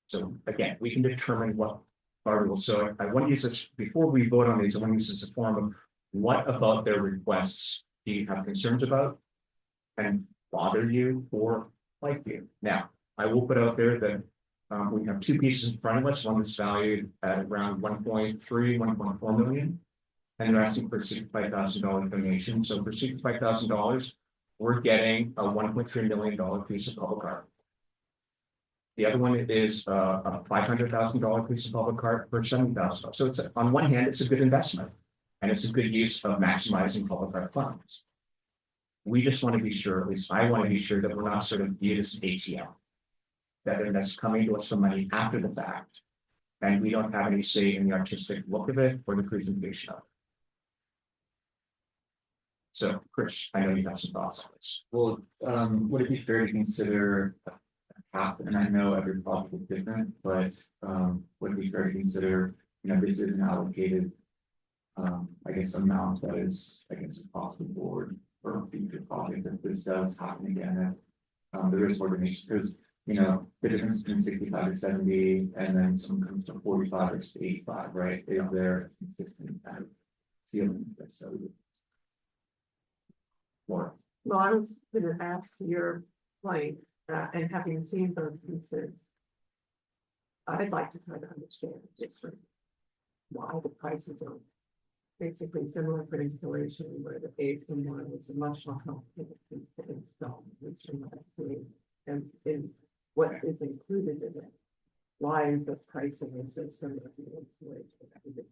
So again, we can determine what articles. So I want to use this before we vote on these. I want to use this as a form of what about their requests do you have concerns about and bother you or like you? Now, I will put out there that we have two pieces in front of us. One is valued at around 1.3, 1.4 million. And they're asking for a $65,000 donation. So for $65,000, we're getting a $1.3 million piece of public art. The other one is a $500,000 piece of public art for $70,000. So it's on one hand, it's a good investment. And it's a good use of maximizing public art funds. We just want to be sure, at least I want to be sure that we're not sort of viewed as ATM. That that's coming to us for money after the fact. And we don't have any say in the artistic look of it or the presentation of it. So, Chris, I know you have some thoughts on this. Well, would it be fair to consider a cap? And I know every project is different, but would it be fair to consider, you know, this is an allocated I guess amount that is, I guess, across the board for a future project if this does happen again. There is organization, there's, you know, the difference between 65 to 70, and then some comes to 45 to 85, right? They're consistent and ceiling. So, Laura. Well, I was gonna ask your point, and having seen those pieces. I'd like to try to understand just why the prices are basically similar for installation, where the base and one is a much more complicated piece to install, which you might see, and what is included in it. Why is the pricing is so similar to the installation?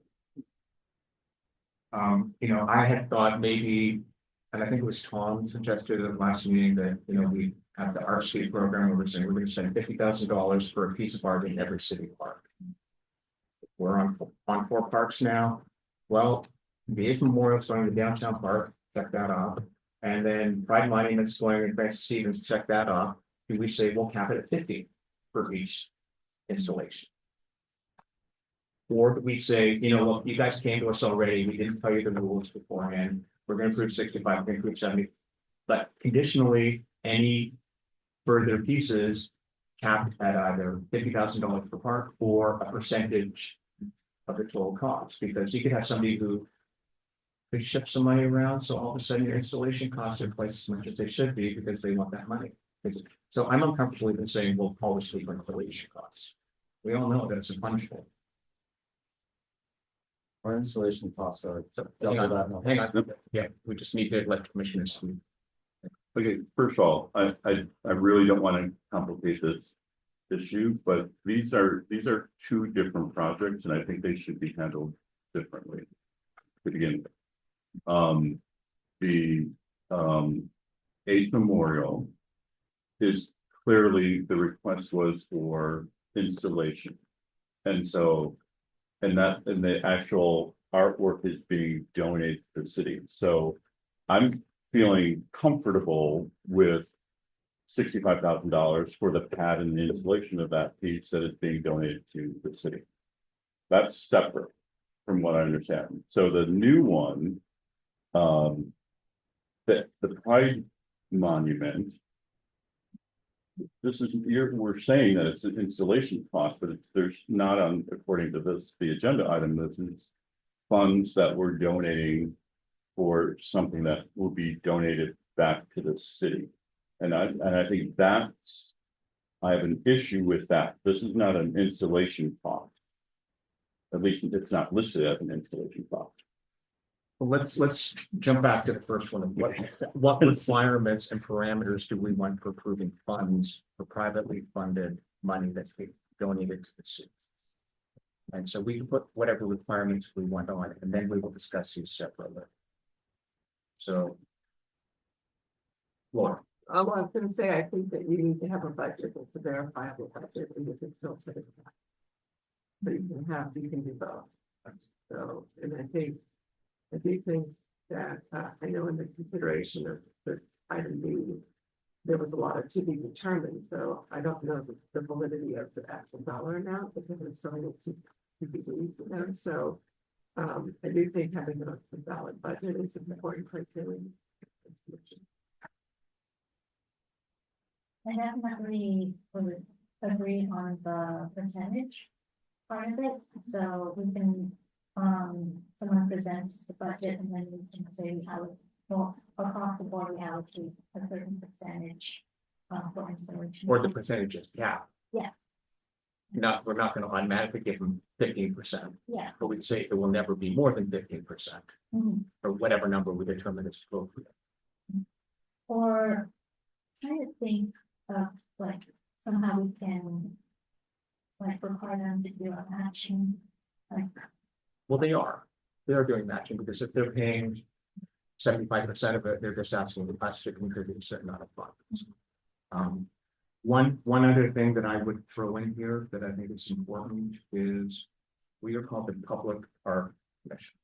You know, I had thought maybe, and I think it was Tom suggested at the last meeting that, you know, we have the Art Street program where we're saying we're going to spend $50,000 for a piece of art in every city park. We're on 4 parks now. Well, the Ace Memorial's going to downtown park, check that off. And then Pride Monument's going in Francis Stevens, check that off. Do we say we'll cap it at 50 for each installation? Or do we say, look, you guys came to us already, we didn't tell you the rules beforehand, we're gonna approve 65, we're gonna approve 70. But conditionally, any further pieces capped at either $50,000 per park or a percentage of the total cost, because you could have somebody who they ship some money around, so all of a sudden your installation costs are twice as much as they should be because they want that money. So I'm uncomfortable even saying we'll call this for installation costs. We all know that it's fungible. Our installation costs are. Hang on, yeah, we just need to let commissioners. Okay, first of all, I really don't want to complicate this issue, but these are two different projects, and I think they should be handled differently. To begin with, the Age Memorial is clearly the request was for installation, and so, and the actual artwork is being donated to the city. So I'm feeling comfortable with $65,000 for the pad and the installation of that piece that is being donated to the city. That's separate from what I understand. So the new one, that the Pride Monument, this is, we're saying that it's an installation cost, but there's not on, according to this, the agenda item, this is funds that we're donating for something that will be donated back to the city. And I think that's, I have an issue with that. This is not an installation cost. At least it's not listed as an installation cost. Well, let's jump back to the first one. What requirements and parameters do we want for approving funds for privately funded money that's being donated to the city? And so we can put whatever requirements we want on it, and then we will discuss these separately. So, Laura. I was gonna say, I think that you need to have a budget that's a verifiable budget, and if it's not set aside. But you can do both. So, and I do think that, I know in the consideration of the item B, there was a lot of to be determined, so I don't know the validity of the actual dollar amount, because it's so many to be released there, so. I do think having a valid budget is an important criteria. I definitely would agree on the percentage part of it, so we can, someone presents the budget and then we can say we allocate, well, across the board, we allocate a certain percentage for installation. Or the percentages, yeah. Yeah. We're not gonna automatically give them 15%, Yeah. but we'd say it will never be more than 15%, Mhm. or whatever number we determine is appropriate. Or trying to think of like somehow we can like require them to do a matching, like, Well, they are doing matching, because if they're paying 75% of it, they're just asking us to contribute a certain amount of funds. One other thing that I would throw in here that I think is important is we are called the Public Art Commission.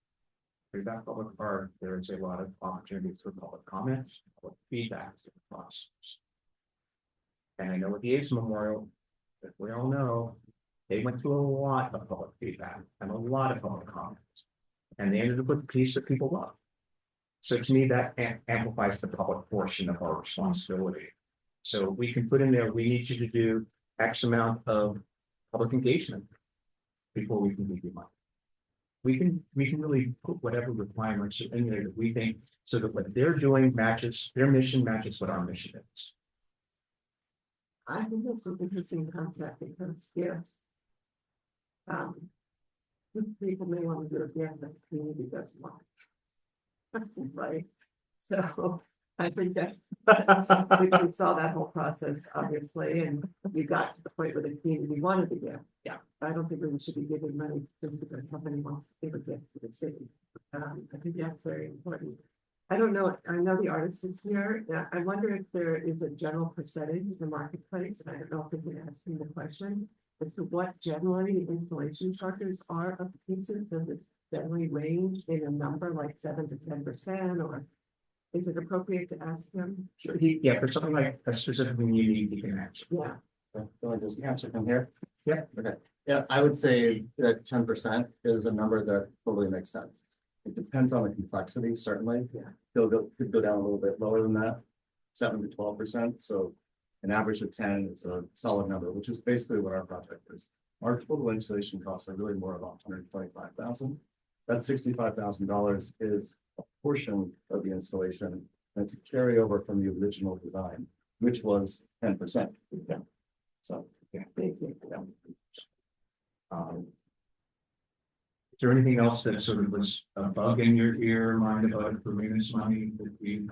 Through that public art, there is a lot of opportunities for public comments, public feedback in the process. And I know with the AIDS Memorial, that we all know, they went through a lot of public feedback and a lot of public comments. And they ended up with a piece that people love. So to me, that amplifies the public portion of our responsibility. So we can put in there, we need you to do X amount of public engagement before we can give you money. We can really put whatever requirements are in there that we think, so that what they're doing matches, their mission matches what our mission is. I think that's an interesting concept, because yes. People may want to do it, yes, but the community doesn't want. Right, so I think that we saw that whole process, obviously, and we got to the point where the community wanted to give. Yeah, I don't think we should be giving money just because somebody wants to give a gift to the city. I think that's very important. I don't know, I know the artist is here. I wonder if there is a general percentage in the marketplace, and I don't know if we can ask him the question, as to what generally installation charges are of pieces. Does it generally range in a number like 7 to 10%, or is it appropriate to ask him? Sure, for something like a specifically unique, you can answer. Yeah. Just answer from here. Yeah, Okay. Yeah, I would say that 10% is a number that totally makes sense. It depends on the complexity, certainly. Yeah. Could go down a little bit lower than that, 7 to 12%. So an average of 10 is a solid number, which is basically what our project is. Our total installation costs are really more about 125,000. That $65,000 is a portion of the installation. And it's a carryover from the original design, which was 10%. Yeah. So, yeah. Yeah. Is there anything else that sort of was a bug in your ear or mind about improving money that you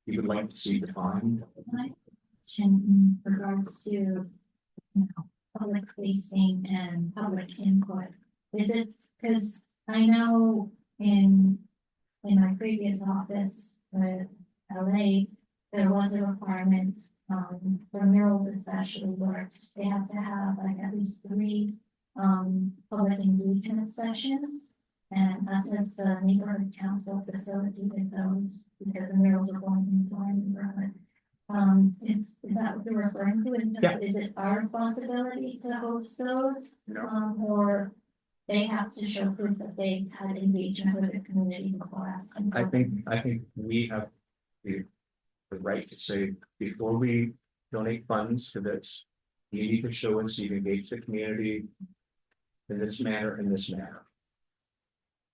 would like to see defined? My question in regards to, you know, public facing and public input, is it, because I know in my previous office with LA, there was a requirement, for murals especially, where they have to have like at least 3 public engagement sessions. And us as the neighborhood council facilitated those because the murals are going into our neighborhood. Is that what you're referring to? Yeah. Is it our responsibility to host those? No. Or they have to show proof that they had engagement with the community before asking? I think we have the right to say, before we donate funds to this, you need to show us you've engaged the community in this manner, I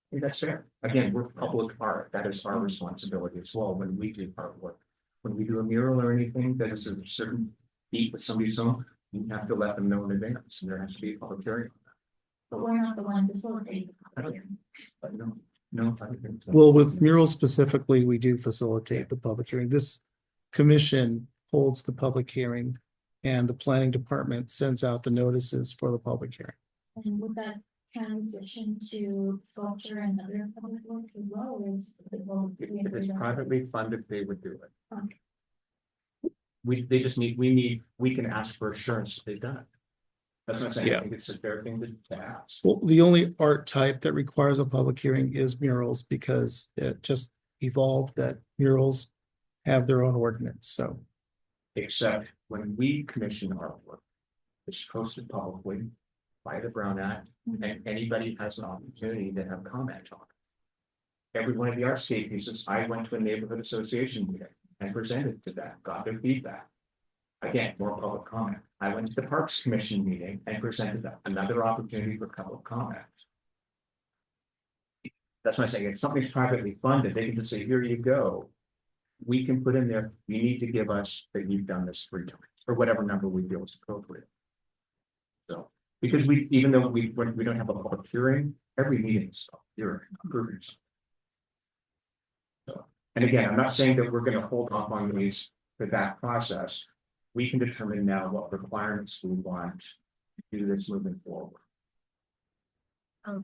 think that's fair. Again, we're public art. That is our responsibility as well when we do artwork. When we do a mural or anything that is a certain beat with somebody's own, you have to let them know in advance, and there has to be a public hearing. But we're not the one facilitating. the public hearing. But no, I don't think so. Well, with murals specifically, we do facilitate the public hearing. This commission holds the public hearing and the planning department sends out the notices for the public hearing. And would that transition to sculpture and other public works as well, or is it will be If it's privately funded, they would do it. Okay. We can ask for assurance that they've done it. That's what I'm saying. Yeah. I think it's a fair thing to ask. Well, the only art type that requires a public hearing is murals because it just evolved that murals have their own ordinance, so. Except when we commission artwork, it's posted publicly by the Brown Act, and anybody has an opportunity to have comment on it. Every one of the artscape pieces, I went to a neighborhood association meeting and presented to them, got their feedback. Again, more public comment. I went to the Parks Commission meeting and presented them, another opportunity for public comment. That's why I'm saying if something's privately funded, they can just say, here you go. We can put in there, you need to give us that you've done this 3 times, or whatever number we feel is appropriate. So, because even though we don't have a public hearing, every meeting is a hearing, approving something. So, and again, I'm not saying that we're gonna hold off on these for that process. We can determine now what requirements we want to do this moving forward. I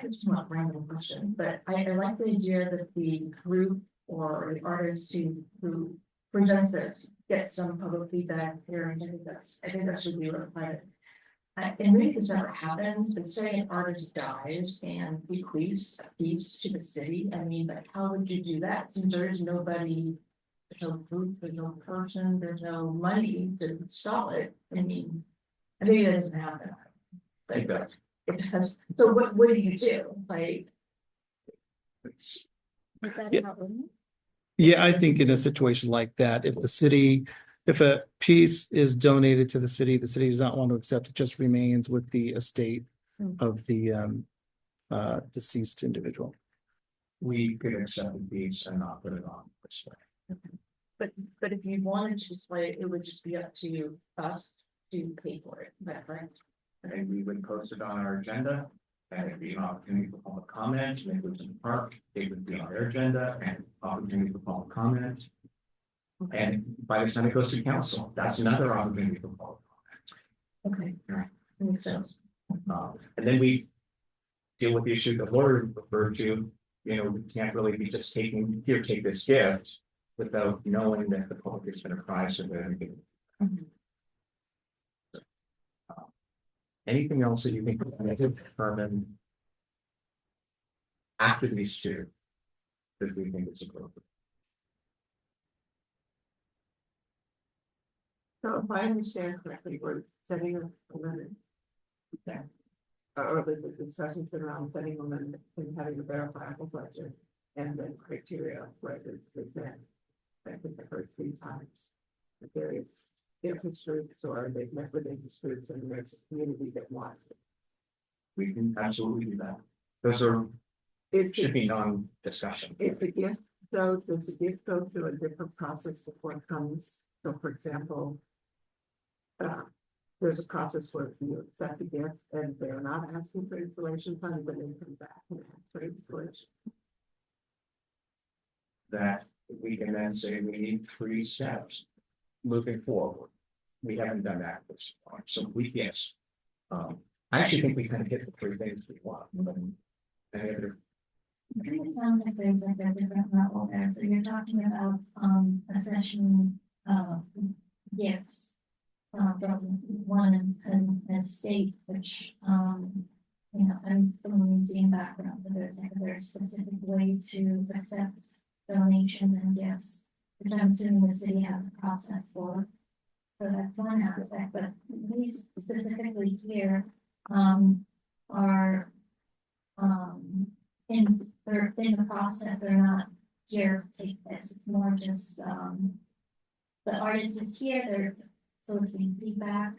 just want a random question, but I like the idea that the group or the artist who presents this gets some public feedback here, and I think that should be required. And maybe this never happens, but say an artist dies and bequeaths a piece to the city, I mean, like, how would you do that? Since there's nobody, there's no group, there's no person, there's no money to install it, I mean, maybe that doesn't happen. Like, that. it does, so what do you do, like? It's, Is that Yeah. how it works? Yeah, I think in a situation like that, if a piece is donated to the city does not want to accept it, just remains with the estate of the deceased individual. we could accept the piece and not put it on display. But if you wanted to display it, it would just be up to us to pay for it, is that correct? And we would post it on our agenda, and it'd be an opportunity for public comment, maybe it was in the park, it would be on their agenda, and opportunity for public comment. And by the time it goes to council, that's another opportunity for public Okay. Right. Makes sense. comment. And then we deal with the issue that Laura referred to, we can't really be just taking, here, take this gift, without knowing that the public is going to prize of it. Anything else that you think we need to determine after these 2 that we think is appropriate? So if I understand correctly, we're setting a limit Or the discussions around setting them and having a verifiable budget and then criteria for it to then. I think I heard 3 times. That there is interest groups or they've met with interest groups and there's a community that wants it. We can absolutely do that. Those are, It's, should be non-discussion. it's a gift, though, does a gift go through a different process before it comes? So for example, there's a process where you accept a gift and they're not asking for installation funds, and then come back and ask for installation. That we can then say we need 3 steps moving forward. We haven't done that this far, so yes. I actually think we kind of hit the 3 things we want. Any other? I think it sounds like there's like a different level there, so you're talking about, essentially, gifts. From one and state, which, you know, I'm from a museum background, so there's like a very specific way to accept donations and gifts, which I'm assuming the city has a process for. So that's one aspect, but these specifically here, are, they're in the process, they're not here, take this, it's more just, the artist is here, they're soliciting feedback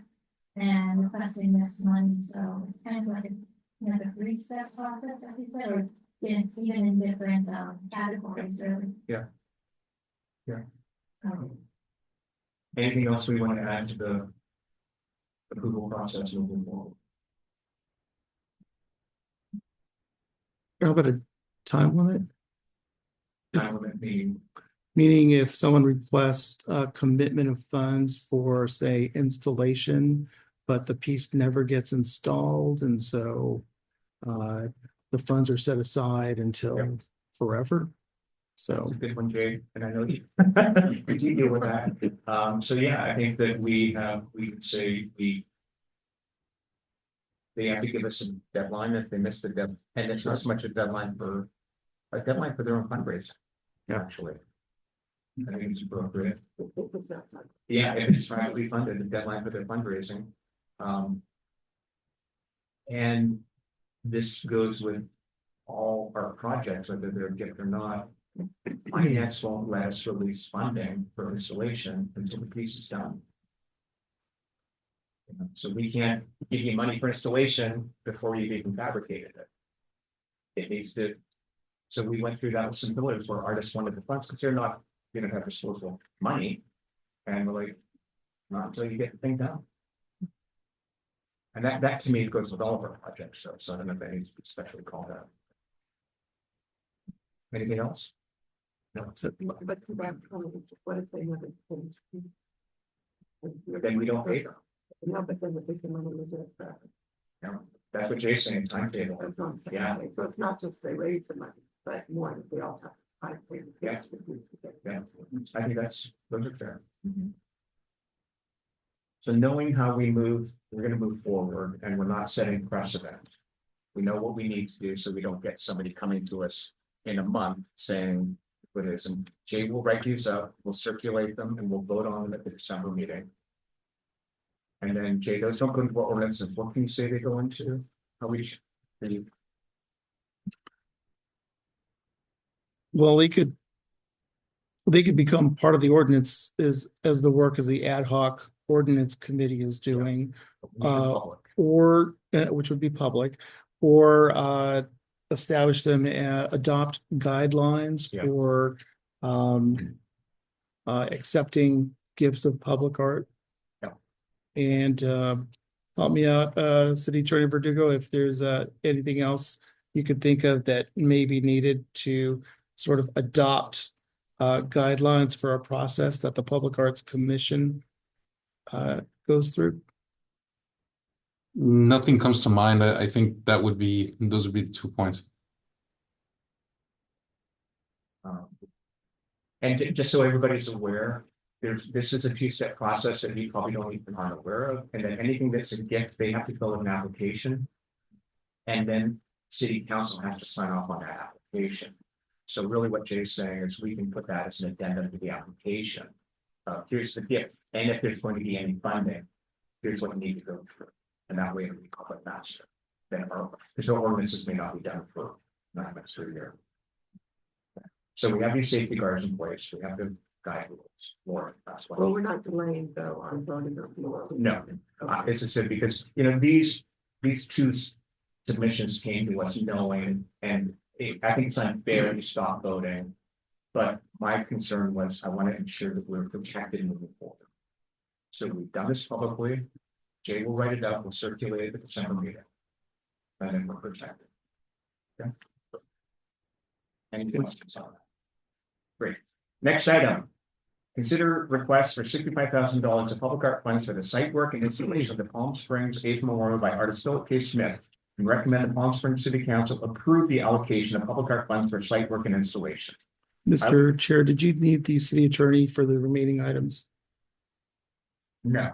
and requesting this money, so it's kind of like a, you know, the 3-step process, like you said, or even in different, categories, really. Yeah. Yeah. Um, Anything else we want to add to the approval process moving forward? How about a time limit? Time limit being, Meaning if someone requests a commitment of funds for, say, installation, but the piece never gets installed, and so the funds are set aside until forever. So, that's a good one, Jay, and I know you, you deal with that. So yeah, I think that we could say they have to give us a deadline if they miss the deadline, and it's not so much a deadline for their own fundraising. Actually. I think it's appropriate. Yeah, if it's privately funded, the deadline for their fundraising. And this goes with all our projects, whether they're a gift or not. Finance won't let us release funding for installation until the piece is done. So we can't give you money for installation before you've even fabricated it. It needs to. So we went through that with some builders where artists wanted the funds because they're not going to have disposable money. And we're like, not until you get the thing done. And that to me goes with all of our projects. So I don't know if that needs to be specially called out. Anything else? No, that's it. But to that point, what if they never finish? Then we don't pay them. No, but then they can only do it forever. No, that's what Jay's saying, timetable. That's what I'm saying. Yeah. So it's not just they raise the money, but more that they all have. Yeah. Yeah, I think those are fair. So knowing how we move, we're gonna move forward and we're not setting precedent. We know what we need to do so we don't get somebody coming to us in a month saying what it is, and Jay will write these up, we'll circulate them and we'll vote on them at the December meeting. And then Jay, those don't go into our ordinances. What can you say they go into? How we should. Well, they could become part of the ordinance as the work as the ad hoc ordinance committee is doing, or which would be public, or establish them, adopt guidelines Yeah. for accepting gifts of public art. Yeah. And help me out, City Attorney Verdugo, if there's anything else you could think of that may be needed to sort of adopt guidelines for a process that the Public Arts Commission goes through. Nothing comes to mind. I think those would be the 2 points. And just so everybody's aware, this is a 2-step process that you probably don't even are aware of. And then anything that's a gift, they have to fill out an application. And then city council has to sign off on that application. So really what Jay's saying is we can put that as an addendum to the application. Here's the gift. And if there's going to be any funding, here's what you need to go through. And that way we call it faster. Then our, because our ordinances may not be done for 9 months to a year. So we have these safety guards in place, we have the guide rules, Lauren, that's what. Well, we're not delaying though on voting on the law. No, as I said, because, you know, these two submissions came to us knowing, and I think it's unfair to stop voting. But my concern was, I want to ensure that we're protected moving forward. So we've done this publicly, Jay will write it up, we'll circulate it at the December meeting. And then we're protected. Okay. Any questions on that? Great, next item. Consider requests for $65,000 of public art funds for the site work and installation of the Palm Springs Age Memorial by artist Philip K. Smith. And recommend the Palm Springs City Council approve the allocation of public art funds for site work and installation. Mr. Chair, did you need the city attorney for the remaining items? No,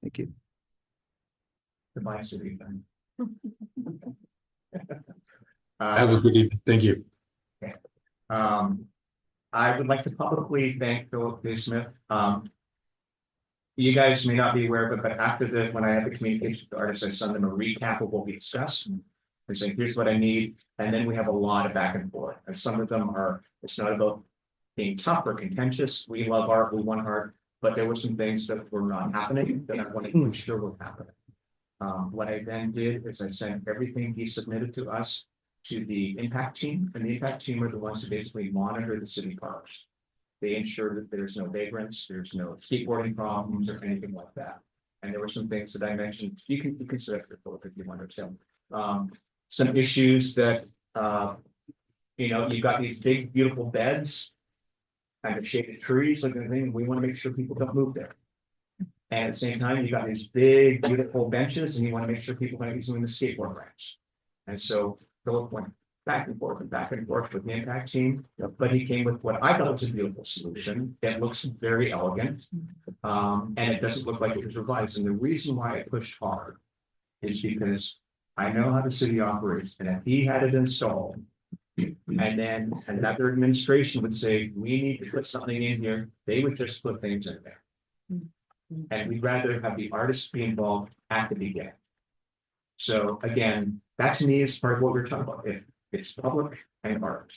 Thank you. goodbye, city. Have a good evening. Thank you. I would like to publicly thank Philip K. Smith. You guys may not be aware of it, but after when I had the communication with the artists, I sent them a recap of what we discussed. I say, here's what I need, and then we have a lot of back and forth. And some of them are, it's not about being tough or contentious. We love art, we want art, but there were some things that were not happening that I wanted to make sure were happening. What I then did is I sent everything he submitted to us to the impact team, and the impact team are the ones who basically monitor the city parks. They ensure that there's no vagrants, there's no skateboarding problems or anything like that. And there were some things that I mentioned, you can select the Philip if you want to. Some issues that, you know, you've got these big, beautiful beds, kind of shaded trees, like anything, we want to make sure people don't move there. And at the same time, you've got these big, beautiful benches, and you want to make sure people are using the skateboard ramps. And so Philip went back and forth with the impact team, but he came with what I thought was a beautiful solution. It looks very elegant, and it doesn't look like it was revised. And the reason why I pushed hard is because I know how the city operates, and if he had it installed, and then another administration would say, we need to put something in here, they would just put things in there. And we'd rather have the artists be involved at the beginning. So again, that to me is part of what we're talking about. It's public and art.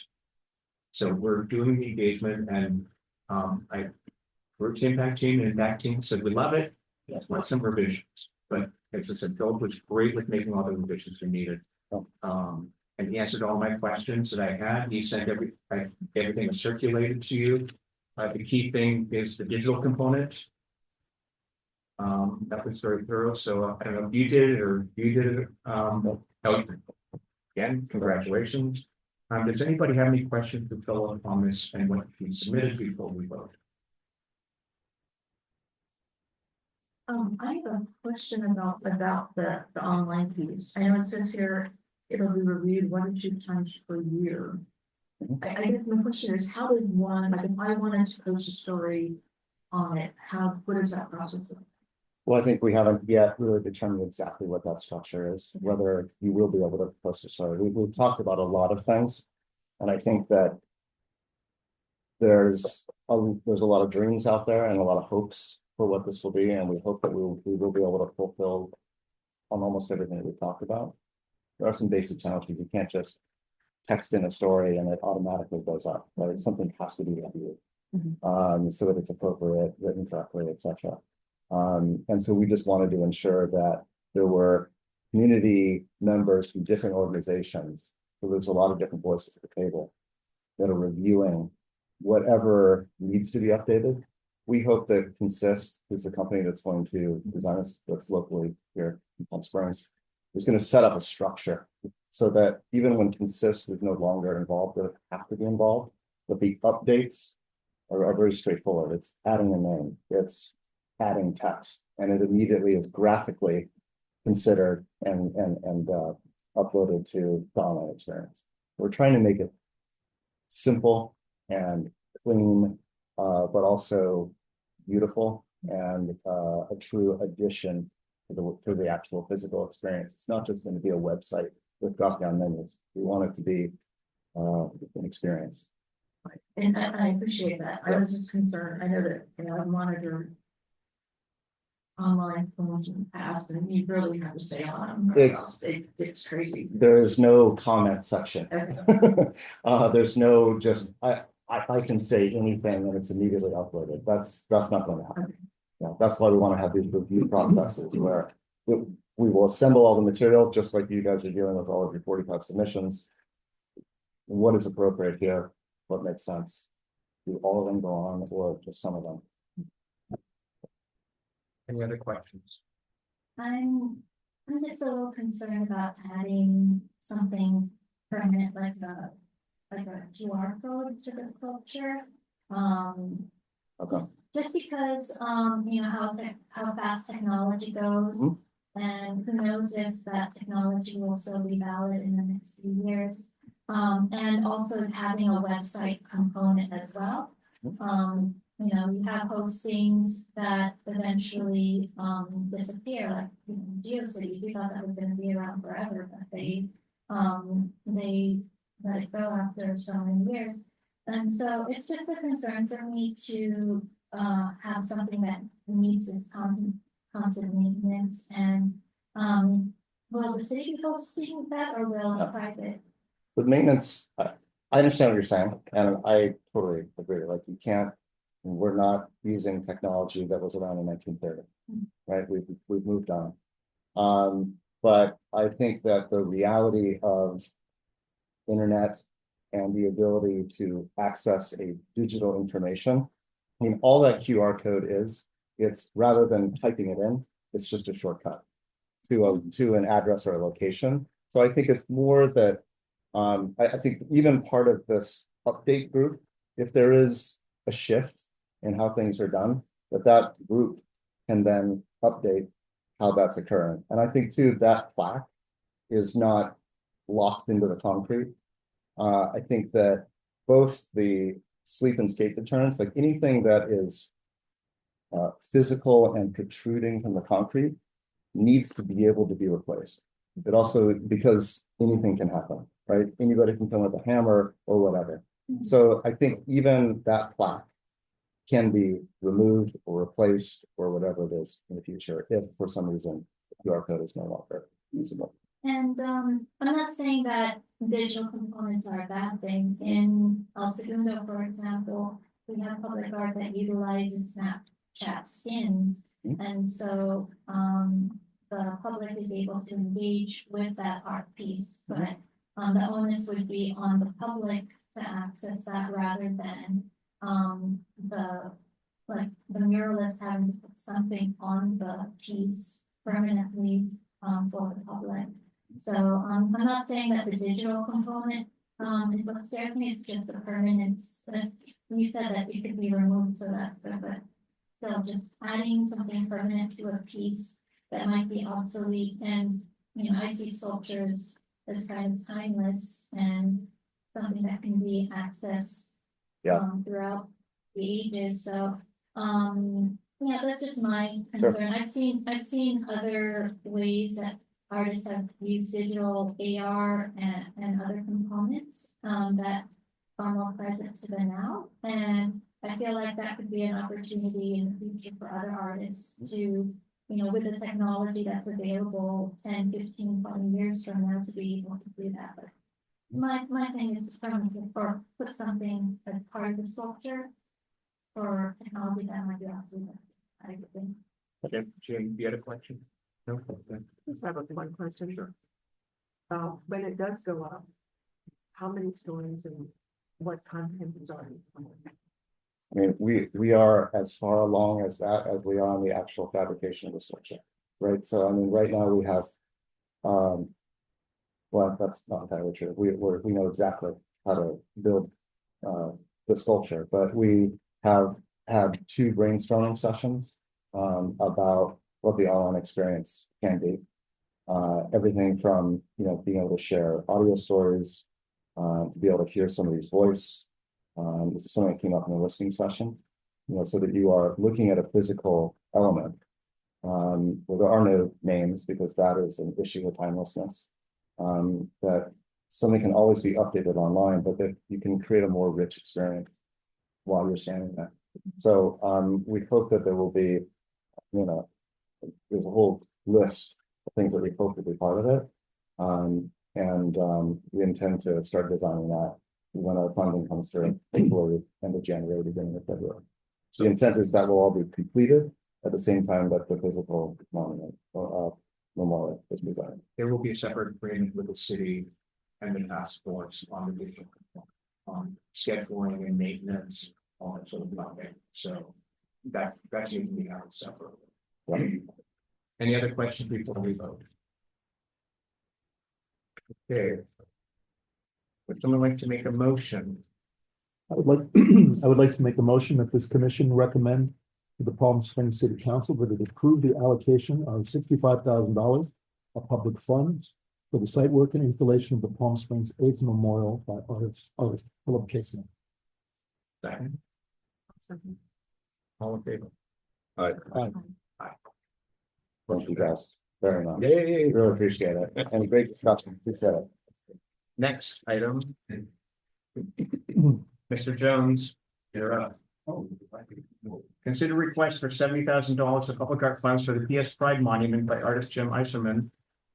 So we're doing the engagement, and I wrote to impact team, and impact team said, we love it. Let's want some revisions. But as I said, Philip was great with making all the revisions we needed. And he answered all my questions that I had. He sent everything was circulated to you. The key thing is the digital component. That was very thorough. So I don't know if you did it or you did it. Again, congratulations. Does anybody have any questions for Philip on this and what he submitted before we vote? I have a question about the online piece. I know it says here it'll be reviewed 1 to 2 times per year. I guess my question is, how does one, like, if I wanted to post a story on it, what is that process like? Well, I think we haven't yet really determined exactly what that structure is, whether you will be able to post a story. We've talked about a lot of things, and I think that there's a lot of dreams out there and a lot of hopes for what this will be, and we hope that we will be able to fulfill on almost everything that we've talked about. There are some basic challenges. You can't just text in a story and it automatically goes up, right? Something has to be reviewed, so that it's appropriate, written correctly, etc. And so we just wanted to ensure that there were community members from different organizations. So there's a lot of different voices at the table that are reviewing whatever needs to be updated. We hope that Consist, who's the company that's going to design us, that's locally here in Palm Springs, is going to set up a structure so that even when Consist is no longer involved, they have to be involved, but the updates are very straightforward. It's adding a name, it's adding text, and it immediately is graphically considered and uploaded to the online experience. We're trying to make it simple and clean, but also beautiful and a true addition to the actual physical experience. It's not just going to be a website with drop-down menus. We want it to be an experience. And I appreciate that. I was just concerned. I know that, I monitor online forms in the past, and you really have to stay on them, or It- else it's crazy. There is no comment section. Okay. There's no just, I can say anything and it's immediately uploaded. That's not going to happen. Yeah, that's why we want to have these review processes where we will assemble all the material, just like you guys are doing with all of your 45 submissions. What is appropriate here? What makes sense? Do all of them go on or just some of them? Any other questions? I'm just a little concerned about adding something permanent like a QR code to the sculpture. Okay. Just because, you know, how fast technology goes. Mhm. And who knows if that technology will still be valid in the next few years. And also having a website component as well. You know, you have postings that eventually, disappear, like, you know, GeoCities, we thought that was gonna be around forever, but they let it go after so many years. And so it's just a concern for me to, have something that needs this constant maintenance and, will the city be hosting that or will a private? With maintenance, I understand what you're saying, and I totally agree, like you can't, we're not using technology that was around in 1930, right? We've moved on. But I think that the reality of internet and the ability to access a digital information, I mean, all that QR code is, it's rather than typing it in, it's just a shortcut to an address or a location. So I think it's more that I think even part of this update group, if there is a shift in how things are done, that group can then update how that's occurring. And I think too, that plaque is not locked into the concrete. I think that both the sleep and skate deterrents, like anything that is physical and protruding from the concrete, needs to be able to be replaced. It also, because anything can happen, right? Anybody can come with a hammer or whatever. So I think even that plaque can be removed or replaced or whatever it is in the future, if for some reason the QR code is no longer usable. And I'm not saying that digital components are a bad thing. In El Segundo, for example, we have public art that utilizes Snapchat skins. And so the public is able to engage with that art piece, but the onus would be on the public to access that rather than the muralist having to put something on the piece permanently for the public. So I'm not saying that the digital component is what scares me, it's just the permanence. But you said that it could be removed, so that's good, but still just adding something permanent to a piece that might be obsolete. And you know, I see sculptures as kind of timeless and something that can be accessed throughout the ages. So yeah, that's just my concern. I've seen other ways that artists have used digital AR and other components that are more present to the now. And I feel like that could be an opportunity in the future for other artists to, you know, with the technology that's available 10, 15, 20 years from now to be able to do that. But my thing is to permanently or put something as part of the sculpture for technology that might be absolutely. I think. Okay, Jim, you had a question? No? Okay. Just have one question. Sure. When it does go up, how many stories and what content is already? I mean, we are as far along as that as we are on the actual fabrication of the sculpture, right? So I mean, right now we have, well, that's not entirely true. We know exactly how to build the sculpture, but we have had 2 brainstorming sessions about what the online experience can be. Everything from, you know, being able to share audio stories, to be able to hear somebody's voice. This is something that came up in the listening session, you know, so that you are looking at a physical element. Well, there are no names because that is an issue with timelessness. That something can always be updated online, but that you can create a more rich experience while you're standing there. So we hope that there will be, you know, there's a whole list of things that we hope will be part of it. We intend to start designing that when our funding comes through, hopefully end of January, beginning of February. The intent is that will all be completed at the same time that the physical monument memorial is designed. There will be a separate agreement with the city and the task force on the digital component, on scheduling and maintenance, all that sort of thing. So that needs to be handled separately. Right. Any other questions before we vote? Okay. Would someone like to make a motion? I would like, I would like to make a motion that this commission recommend to the Palm Springs City Council that it approve the allocation of $65,000 of public funds for the site work and installation of the Palm Springs AIDS Memorial by artist Philip Casey. Second. All in favor? Thank you guys very much. Yay. Really appreciate it. And great discussion. Appreciate it. Next item. Mr. Jones, you're up. Consider request for $70,000 of public art funds for the PS Pride Monument by artist Jim Eiserman,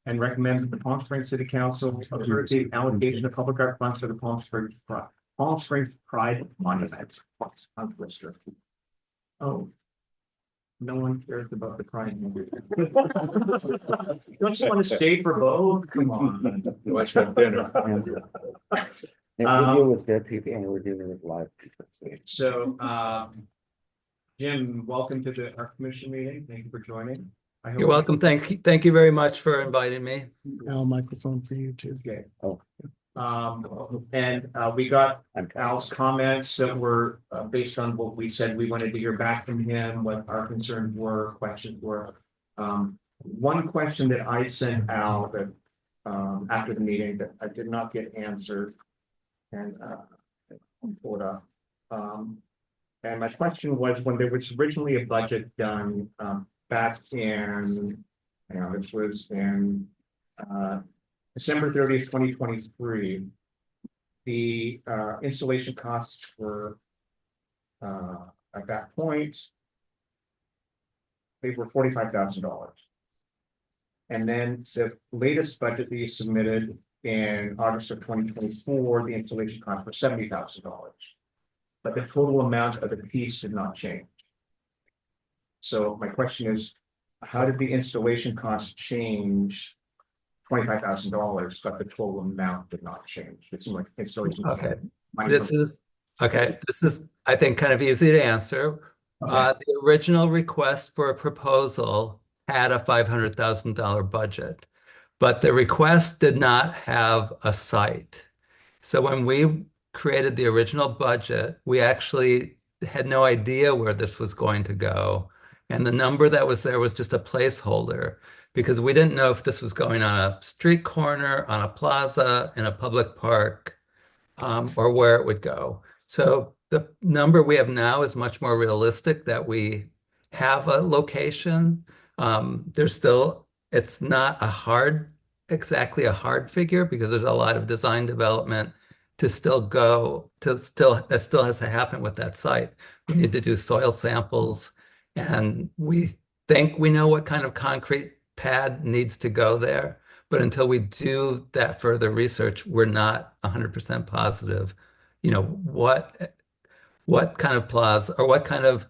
and recommends that the Palm Springs City Council approve the allocation of public art funds for the Palm Springs Pride Monument. Oh. No one cares about the Pride movement. Don't you want to stay for both? Come on. Let's have dinner. And we deal with dead people and we're dealing with live people. So, Jim, welcome to our commission meeting. Thank you for joining. You're welcome. Thank you very much for inviting me. Al, microphone for you too. Okay. Oh. We got Al's comments that were based on what we said. We wanted to hear back from him, what our concerns were, questions were. One question that I sent Al that after the meeting that I did not get answered, and and my question was, when there was originally a budget done back in, this was in December 30th, 2023, the installation costs were at that point, they were $45,000. And then the latest budget that you submitted in August of 2024, the installation cost were $70,000. But the total amount of the piece did not change. So my question is, how did the installation cost change $25,000, but the total amount did not change? It seemed like installation. Okay. This is, I think, kind of easy to answer. Okay. The original request for a proposal had a $500,000 budget, but the request did not have a site. So when we created the original budget, we actually had no idea where this was going to go. And the number that was there was just a placeholder, because we didn't know if this was going on a street corner, on a plaza, in a public park, or where it would go. So the number we have now is much more realistic, that we have a location. It's not exactly a hard figure, because there's a lot of design development that still has to happen with that site. We need to do soil samples, and we think we know what kind of concrete pad needs to go there. But until we do that further research, we're not 100% positive, what kind of plaza or what kind of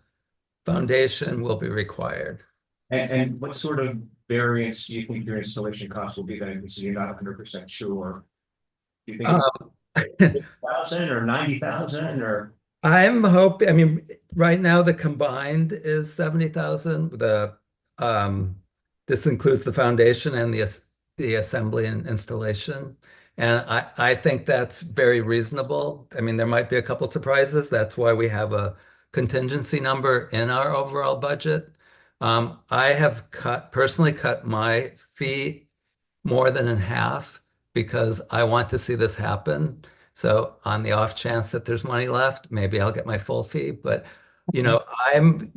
foundation will be required. And what sort of variance do you think your installation cost will be then? So you're not 100% sure. Do you think 1,000 or 90,000 or? I'm hoping, right now the combined is 70,000. This includes the foundation and the assembly and installation. And I think that's very reasonable. There might be a couple of surprises. That's why we have a contingency number in our overall budget. I have personally cut my fee more than in half, because I want to see this happen. So on the off chance that there's money left, maybe I'll get my full fee. But I'm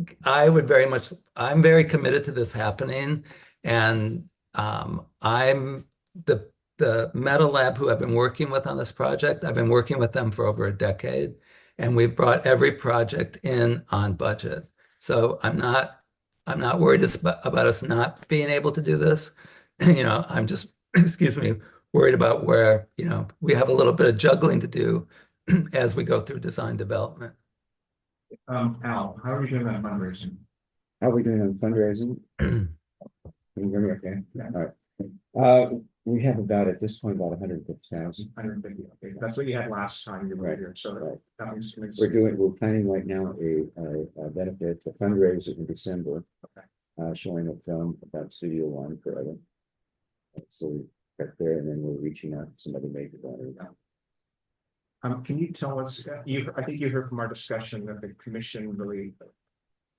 very committed to this happening. And I'm the Meta Lab who I've been working with on this project. I've been working with them for over a decade, and we've brought every project in on budget. So I'm not I'm not worried about us not being able to do this. I'm just, excuse me, worried about where, we have a little bit of juggling to do as we go through design development. Al, how are you doing on fundraising? How are we doing on fundraising? Can you hear me okay? Yeah. All right. We have at this point, about 150,000. 150, okay, that's what you had last time you were Right, here, so right. that means. We're planning right now a benefit, a fundraiser in December. Showing a film about Studio One forever. So we got there and then we're reaching out to some other major donors. Can you tell us, I think you heard from our discussion that the commission really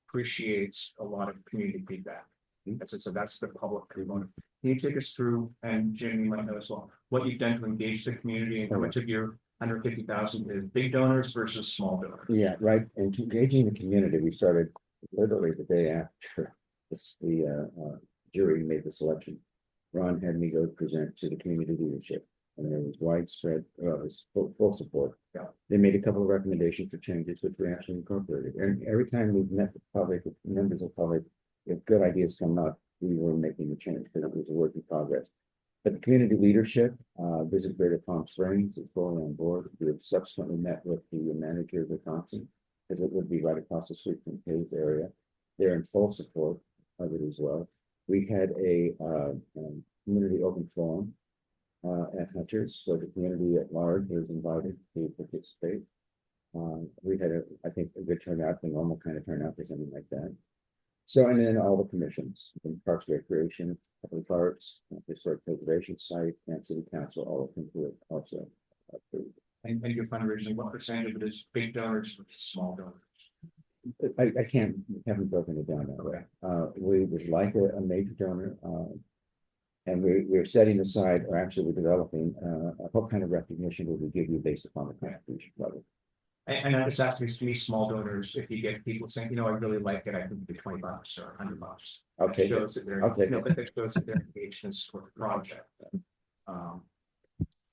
appreciates a lot of community feedback. So that's the public component. Can you take us through, and Jim, you might know as well, what you've done to engage the community and how much of your 150,000 is big donors versus small donors? Yeah, right. And to engaging the community, we started literally the day after the jury made the selection. Ron had me go present to the community leadership, and there was widespread, it was full support. Yeah. They made a couple of recommendations for changes, which we actually incorporated. And every time we've met the public, with members of the public, if good ideas come up, we were making a change because it was a work in progress. But the community leadership, Visit Greater Palm Springs, is fully on board. We have subsequently met with the manager of the Wisconsin, because it would be right across the street from Cave area. They're in full support of it as well. We had a community open forum at Hunter's, so the community at large was invited to participate. We had I think a good turnout, the normal kind of turnout for something like that. So, and then all the commissions, from Parks Recreation, Public Arts, Historic Preservation Site, and City Council, all of them were also approved. And your fundraising, what percentage of it is big donors versus small donors? I haven't broken it down that way. We would like a major donor, and we're setting aside, or actually we're developing, what kind of recognition will we give you based upon the contribution level? And I just asked to me, small donors, if you get people saying, I really like it, I think it'd be $20 or $100. I'll take it. I'll take it. But that shows that they're engaged in support the project.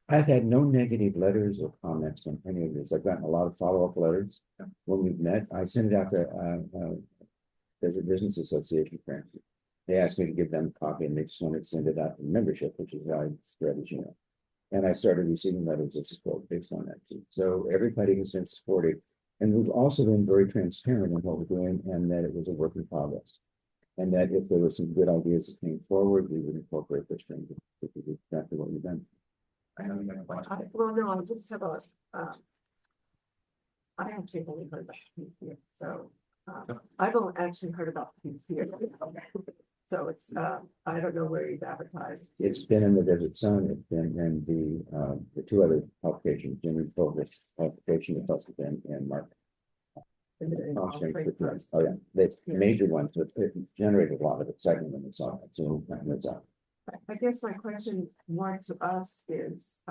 I've had no negative letters or comments from any of this. I've gotten a lot of follow-up letters when we've met. I send it out to there's a business association, frankly. They asked me to give them a copy and they just wanted to send it out to membership, which is why I spread, as you know. And I started receiving letters of support based on that too. So everybody has been supportive. And we've also been very transparent in what we're doing, and that it was a work in progress. And that if there were some good ideas that came forward, we would incorporate those things, which is exactly what we've done. I know you got a question. Well, no, I just have I actually only heard about the piece here, so, I've only actually heard about the piece here. So it's, I don't know where you've advertised. It's been in the Desert Sun, it's been in the two other publications, Jimmy Focus publication, the plus Ben and Mark. Oh yeah, that's major ones, but it generated a lot of excitement when we saw it, so that's out. I guess my question more to us is,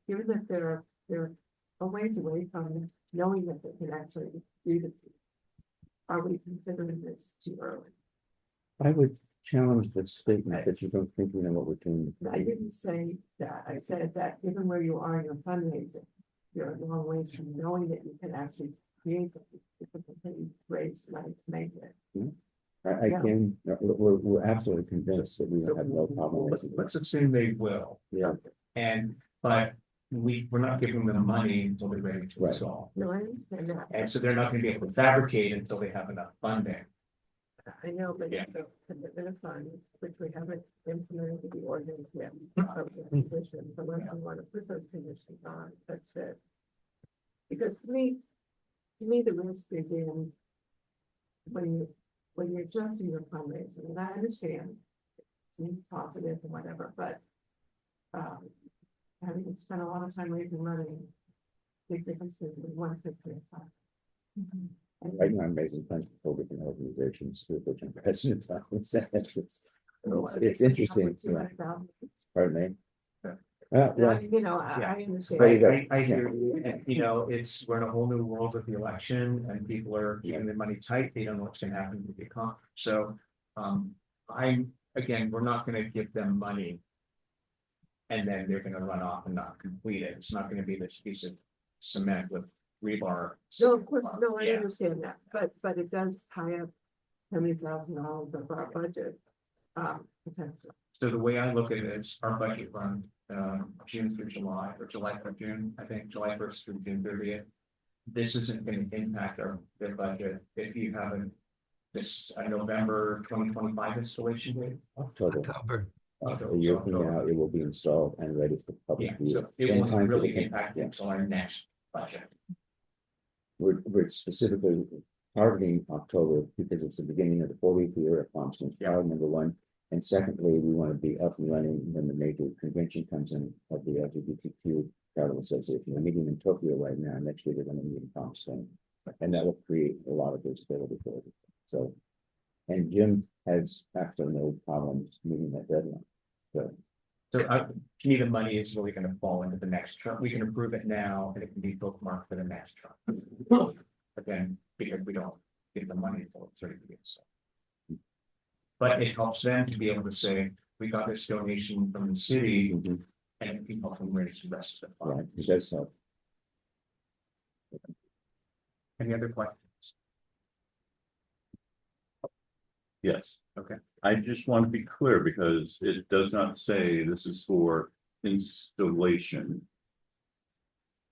given that they're a ways away from knowing that they can actually do the, are we considering this too early? I would challenge the statement that you don't think we know what we're doing. I didn't say that. I said that given where you are in your fundraising, you're a long ways from knowing that you can actually create the raise money to make it. I can, we're absolutely convinced that we will have no problem. Let's assume they will. Yeah. But we're not giving them money until they're ready to Right. install. No, I understand that. And so they're not gonna be able to fabricate until they have enough funding. I know, but Yeah. the commitment of funds, which we haven't implemented the ordinance yet, of the conditions, unless we want to put those conditions on, such that. Because to me, the risk is in when you're adjusting your fundraising, and I understand it seems positive and whatever, but having spent a lot of time raising money, big difference between 150 and 5. Right now, I'm raising funds for different organizations, for different presidents. It's interesting. Pardon me. Yeah, you know, I understand. I hear you, and we're in a whole new world with the election and people are keeping their money tight, they don't know what's gonna happen with the economy, so. We're not gonna give them money. And then they're gonna run off and not complete it, it's not gonna be this piece of cement with rebar. No, of course, no, I Yeah. understand that, but it does tie up $70,000 of our budget. Potential. So the way I look at it is our budget run, June through July, or July through June, I think July 1st through June 30th. This isn't going to impact their budget if you have this November 2025 installation date. October, October. a year from now, it will be installed and ready for public Yeah, view. so it In won't time for really the- impact yeah. until our next budget. We're specifically targeting October because it's the beginning of the 4-week year at Palm Springs, priority number one. And secondly, we want to be up and running when the major convention comes in of the LGBTQ Travel Association. We're meeting in Tokyo right now. Next week, we're going to meet in Palm Springs. And that will create a lot of visibility for it. So, and Jim has absolutely no problems meeting that deadline. So, To me, the money is really going to fall into the next term. We can approve it now and it can be bookmarked for the next term. Again, because we don't get the money for 30 years. So. But it helps them to be able to say, we got this donation from the city and people can raise the rest of the right, fund. it does help. Any other questions? Yes. Okay. I just want to be clear because it does not say this is for installation.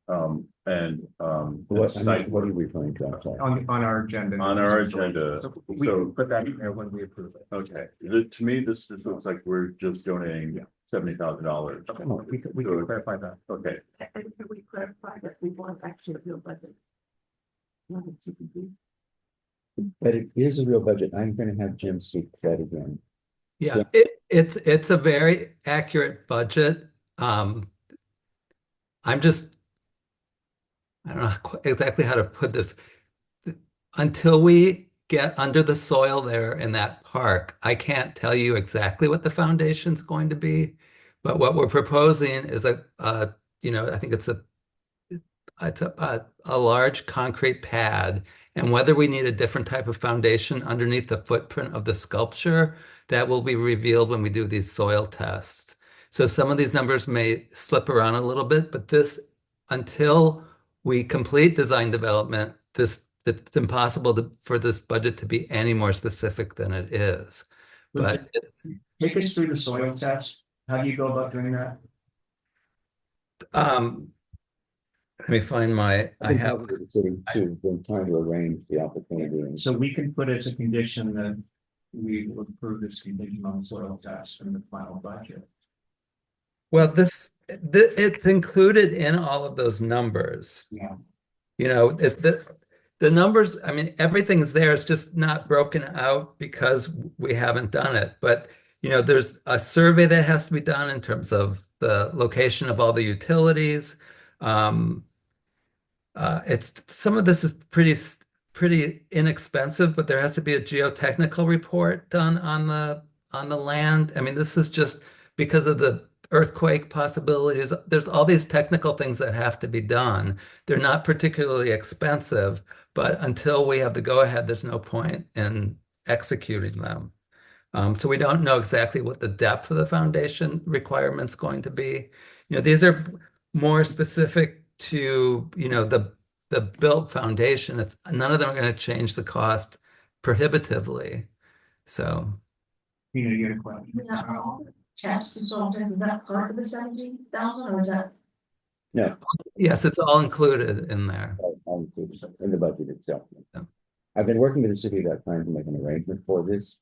What are you referring to? I'm sorry. On our agenda. On our agenda. So we can put that in there when we approve it. Okay, to me, this just looks like we're just donating $70,000. Okay, we can clarify that. Okay, And can we clarify that we want actually a real budget? Not a TBD. But it is a real budget. I'm going to have Jim speak to that again. Yeah, it's a very accurate budget. I'm just, I don't know exactly how to put this. Until we get under the soil there in that park, I can't tell you exactly what the foundation's going to be. But what we're proposing is I think it's a large concrete pad. And whether we need a different type of foundation underneath the footprint of the sculpture, that will be revealed when we do these soil tests. So some of these numbers may slip around a little bit, but until we complete design development, it's impossible for this budget to be any more specific than it is. But Take us through the soil test. How do you go about doing that? let me find I have. Sitting too, been trying to arrange the opportunity. And So we can put as a condition that we will approve this condition on soil test in the final budget. Well, it's included in all of those numbers. Yeah. You know, the numbers, I mean, everything's there. It's just not broken out because we haven't done it. But, you know, there's a survey that has to be done in terms of the location of all the utilities. Some of this is pretty inexpensive, but there has to be a geotechnical report done on the land. I mean, this is just because of the earthquake possibilities. There's all these technical things that have to be done. They're not particularly expensive, but until we have the go-ahead, there's no point in executing them. So we don't know exactly what the depth of the foundation requirement's going to be. You know, these are more specific to, you know, the built foundation. None of them are going to change the cost prohibitively. So. You had a question. Yeah, all the tests and so on, is that part of the 70,000 or is that? no, Yes, it's all included in there. in the budget itself. Yeah. I've been working with the city about trying to make an arrangement for this.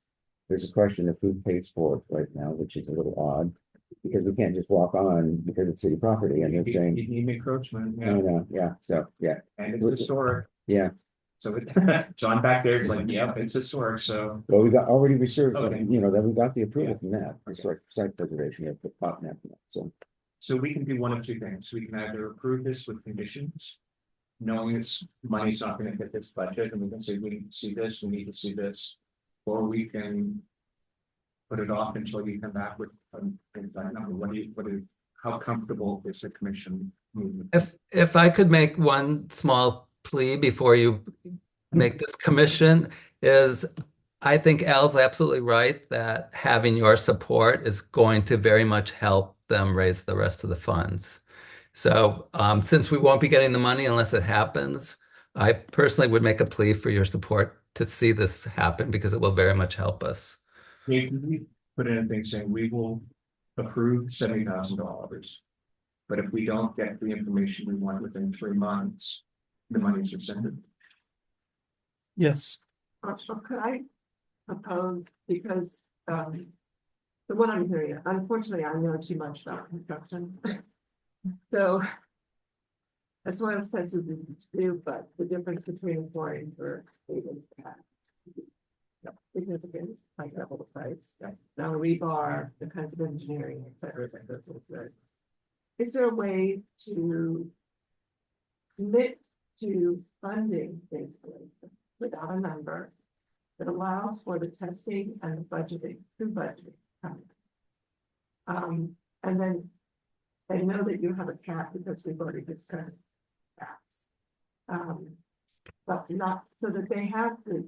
There's a question of who pays for it right now, which is a little odd, because we can't just walk on because it's city property and they're saying, You need encroachment, so, yeah, and it's historic. yeah. So John back there is like, yep, it's historic, so. Well, we got already reserved, Okay. you know, that we got the approval from that, historic site preservation, of the pot map, so. So we can do one of two things. We can either approve this with conditions, knowing it's money's not gonna hit this budget, and we can say, we need to see this, we need to see this. Or we can put it off until you come back with that number. How comfortable is the commission moving? If I could make one small plea before you make this commission is, I think Al's absolutely right that having your support is going to very much help them raise the rest of the funds. So since we won't be getting the money unless it happens, I personally would make a plea for your support to see this happen because it will very much help us. Yeah, can we put in a thing saying we will approve $70,000. But if we don't get the information we want within 3 months, the money is rescinded. Yes. So could I propose, because, the one I'm hearing, unfortunately, I know too much about construction. So. That's why it says it's to do, but the difference between pouring for eight and cat. Significant, like double the price, now rebar, the kinds of engineering, et cetera, that goes with it. Is there a way to commit to funding basically without a number that allows for the testing and the budgeting, through budgeting? And then I know that you have a cap because we've already discussed that. But not so that they have the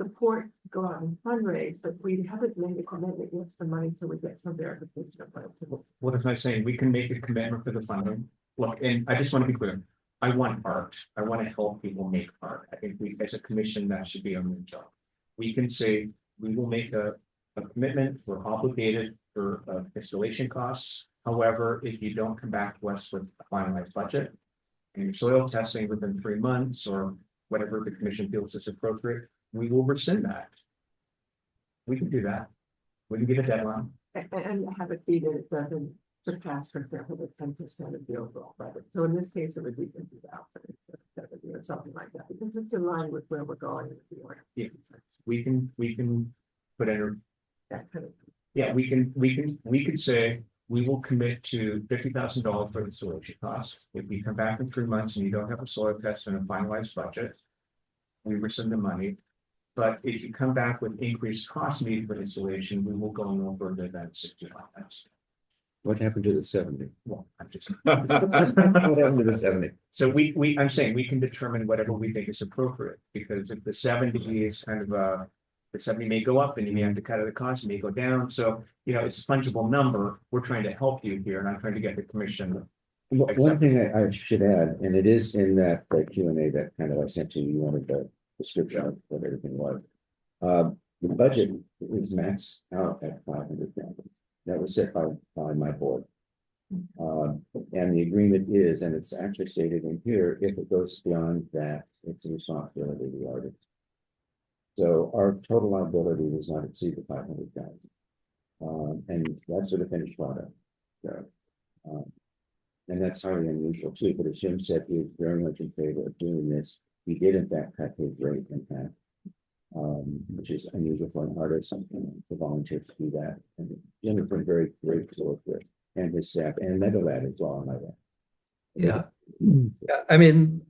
support to go out and fundraise, but we haven't made a commitment with the money till we get some verification of what. What if I say we can make a commitment for the funding? Look, and I just want to be clear, I want art. I want to help people make art. I think we, as a commission, that should be our main job. We can say, we will make a commitment, we're obligated for installation costs. However, if you don't come back to us with a finalized budget and your soil testing within 3 months or whatever the commission feels is appropriate, we will rescind that. We can do that. We can give a deadline. And have it be that it doesn't surpass, for example, the 10% of the overall budget. So in this case, it would be 50,000 or something like that, because it's in line with where we're going with the order. Yeah, we can put in, That kind of. yeah, we could say, we will commit to $50,000 for installation costs. If we come back in 3 months and you don't have a soil test and a finalized budget, we rescind the money. But if you come back with increased cost needed for installation, we will go no further than 65. What happened to the 70? Well, I'm just. What happened to the 70? So I'm saying we can determine whatever we think is appropriate, because if the 70 is kind of the 70 may go up and you may have to cut out the cost, it may go down. So, it's a fungible number. We're trying to help you here and I'm trying to get the commission. One thing I should add, and it is in that Q&A that kind of I sent to you, you wanted the description of what everything was. The budget is maxed out at 500,000. That was set by my board. And the agreement is, and it's actually stated in here, if it goes beyond that, it's a responsibility of the artist. So our total liability does not exceed the 500,000. And that's for the finished product. So, and that's highly unusual too, but as Jim said, he was very much in favor of doing this. He did in fact cut his rate in half, which is unusual for an artist to volunteer to do that. And Jim has been very great to work with, and his staff, and Meadowlab as well, I might add. Yeah, I mean,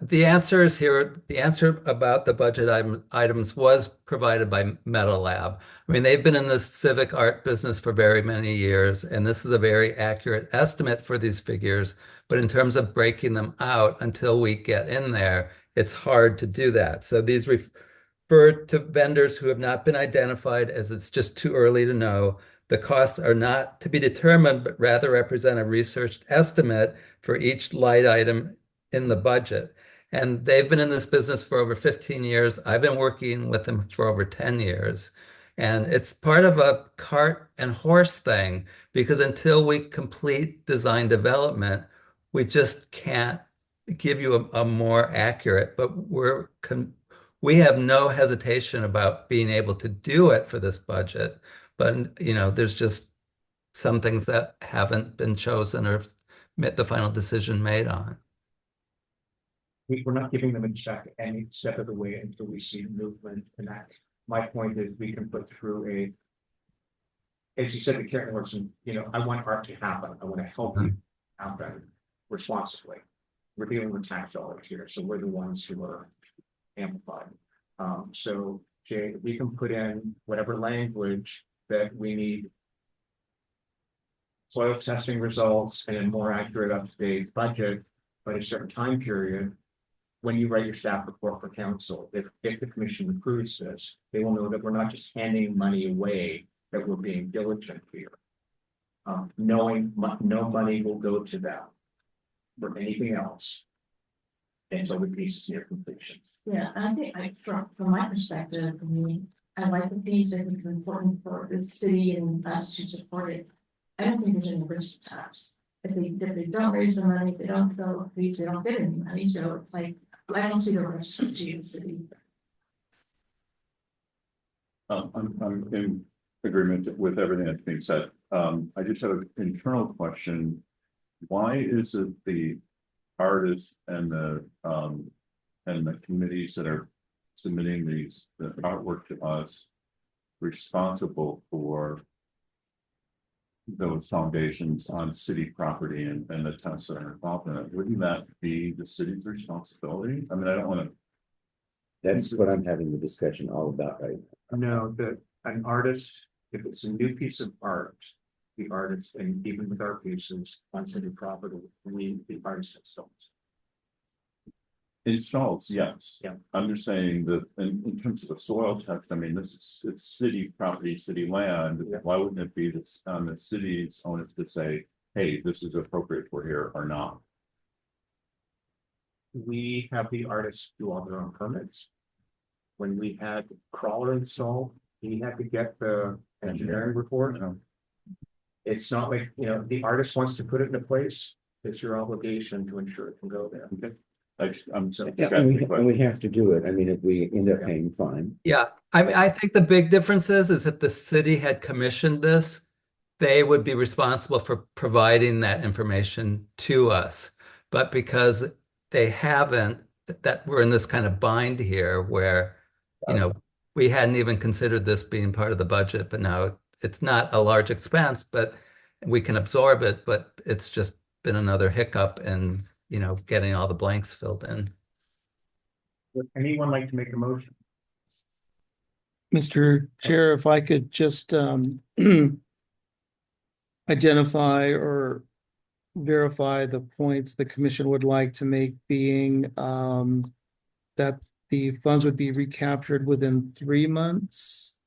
the answer is here. The answer about the budget items was provided by Meadowlab. I mean, they've been in this civic art business for very many years, and this is a very accurate estimate for these figures. But in terms of breaking them out until we get in there, it's hard to do that. So these refer to vendors who have not been identified, as it's just too early to know. The costs are not to be determined, but rather represent a researched estimate for each light item in the budget. And they've been in this business for over 15 years. I've been working with them for over 10 years. And it's part of a cart and horse thing, because until we complete design development, we just can't give you a more accurate, but we have no hesitation about being able to do it for this budget. But, there's just some things that haven't been chosen or the final decision made on. We're not giving them a check any step of the way until we see movement in that. My point is we can put through as you said, the Karen Wilson, I want art to happen. I want to help you happen responsibly. We're dealing with tax dollars here, so we're the ones who are amplified. So Jay, we can put in whatever language that we need. Soil testing results and a more accurate up-to-date budget, but a certain time period. When you write your staff report for council, if the commission approves this, they will know that we're not just handing money away, that we're being diligent here. Knowing no money will go to them for anything else. until the piece is near completion. Yeah, I think from my perspective, I mean, I like the fees, I think it's important for the city and us to support it. I don't think there's any risk to us. If they don't raise the money, if they don't fill the fees, they don't get any money, so it's like, I don't see the risk to the city. I'm in agreement with everything that's being said. I just have an internal question. Why is it the artists and the committees that are submitting the artwork to us responsible for those foundations on city property and the tenants that are involved in it? Wouldn't that be the city's responsibility? I mean, I don't want to. That's what I'm having the discussion all about right now. No, that an artist, if it's a new piece of art, the artist, and even with our pieces on city property, the artist installs. Installs, yes. Yeah. I'm just saying that in terms of the soil test, I mean, it's city property, city land. Yeah. Why wouldn't it be this on the city's owners to say, hey, this is appropriate for here or not? We have the artists do all their own permits. When we had crawler installed, he had to get the engineering report. It's not like, the artist wants to put it into place, it's your obligation to ensure it can go there. Okay. I'm so. Yeah, and we have to do it. I mean, if we end up paying, fine. Yeah, I mean, I think the big difference is if the city had commissioned this, they would be responsible for providing that information to us. But because they haven't, that we're in this kind of bind here where, we hadn't even considered this being part of the budget, but now it's not a large expense, but we can absorb it, but it's just been another hiccup in, getting all the blanks filled in. Would anyone like to make a motion? Mr. Chair, if I could just identify or verify the points the commission would like to make, being that the funds would be recaptured within 3 months.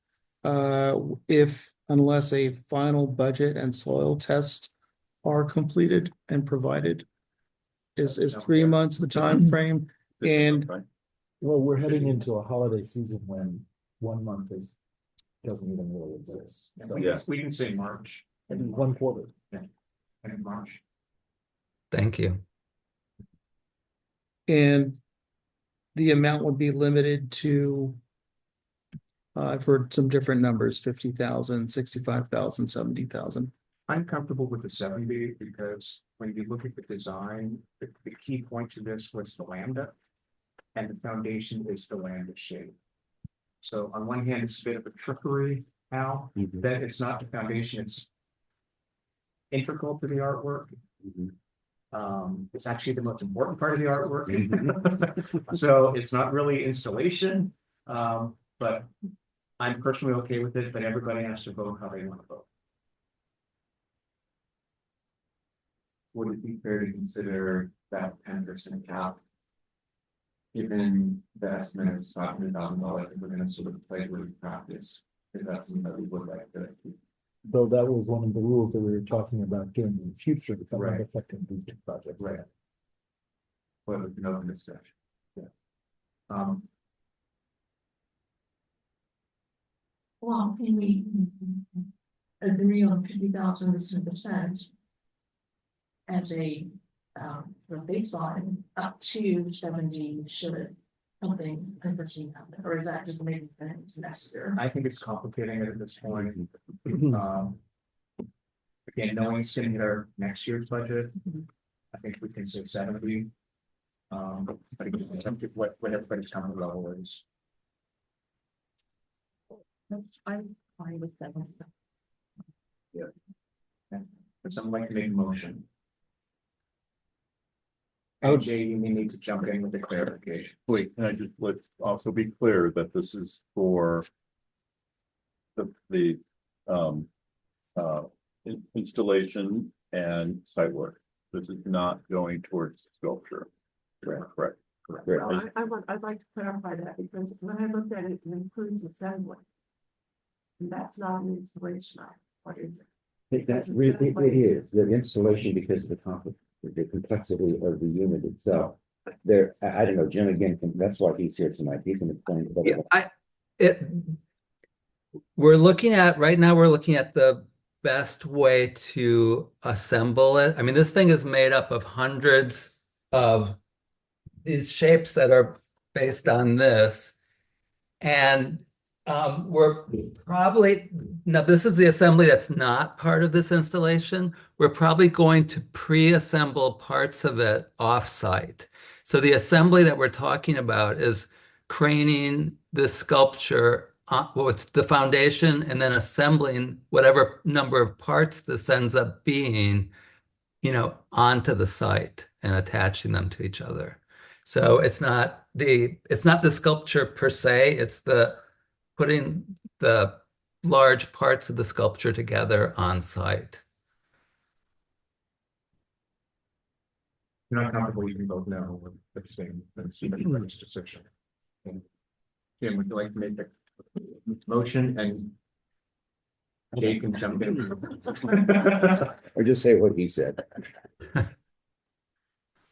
Unless a final budget and soil test are completed and provided. Is 3 months the time frame? And Well, we're heading into a holiday season when 1 month doesn't even really exist. So, We can say March. maybe 1 quarter. And March. Thank you. And the amount would be limited to, I've heard some different numbers, 50,000, 65,000, 70,000. I'm comfortable with the 70 because when you look at the design, the key point to this was the lambda. And the foundation is the lambda shape. So on one hand, it's a bit of a trickery, Al, that it's not the foundation, it's integral to the artwork. It's actually the most important part of the artwork. So it's not really installation, but I'm personally okay with it, but everybody has to vote how they want to vote. Would it be fair to consider that 10% cap? Given the estimate is $500,000, if we're gonna sort of play with practice, if that's something that we would like to. Though that was one of the rules that we were talking about doing in the future, but Right. not affecting these 2 projects. Right. Well, we can open discussion. Well, can we agree on 50,000 as 10%? As a baseline up to 70 should something unforeseen happen, or is that just making things necessary? I think it's complicating it at this point. Again, knowing it's gonna hit our next year's budget, I think we can say 70. But again, in terms of what everybody's comfort level is. I'm fine with 7. Would someone like to make a motion? Oh, Jay, you may need to jump in with the clarification. Wait, can I just let's also be clear that this is for the installation and site work. This is not going towards sculpture. Correct. Well, I'd like to clarify that because when I looked at it, it includes assembly. And that's not an installation. What is it? It is, the installation, because of the complexity of the unit itself, there, I don't know, Jim, again, that's why he's here tonight. He can explain. a little bit. We're looking at, right now, we're looking at the best way to assemble it. I mean, this thing is made up of hundreds of these shapes that are based on this. And we're probably, now this is the assembly that's not part of this installation. We're probably going to pre-assemble parts of it off-site. So the assembly that we're talking about is craning the sculpture, well, it's the foundation, and then assembling whatever number of parts this ends up being, onto the site and attaching them to each other. So it's not the sculpture per se, it's the putting the large parts of the sculpture together on site. You're not comfortable, you can vote no with abstaining. Let's see the decision. Jim, would you like to make the motion and Jay can jump in? Or just say what he said.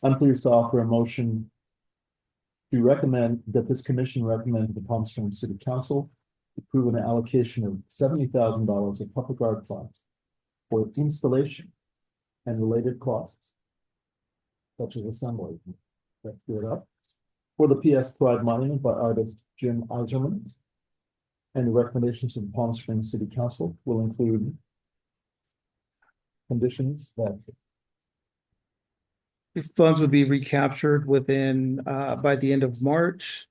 I'm pleased to offer a motion to recommend that this commission recommend to the Palm Springs City Council approve an allocation of $70,000 of public art funds for installation and related costs, such as assembly. Let's do it up. For the PS Pride Monument by artist Jim Eiserman. And the recommendations of the Palm Springs City Council will include conditions that The funds would be recaptured within, by the end of March,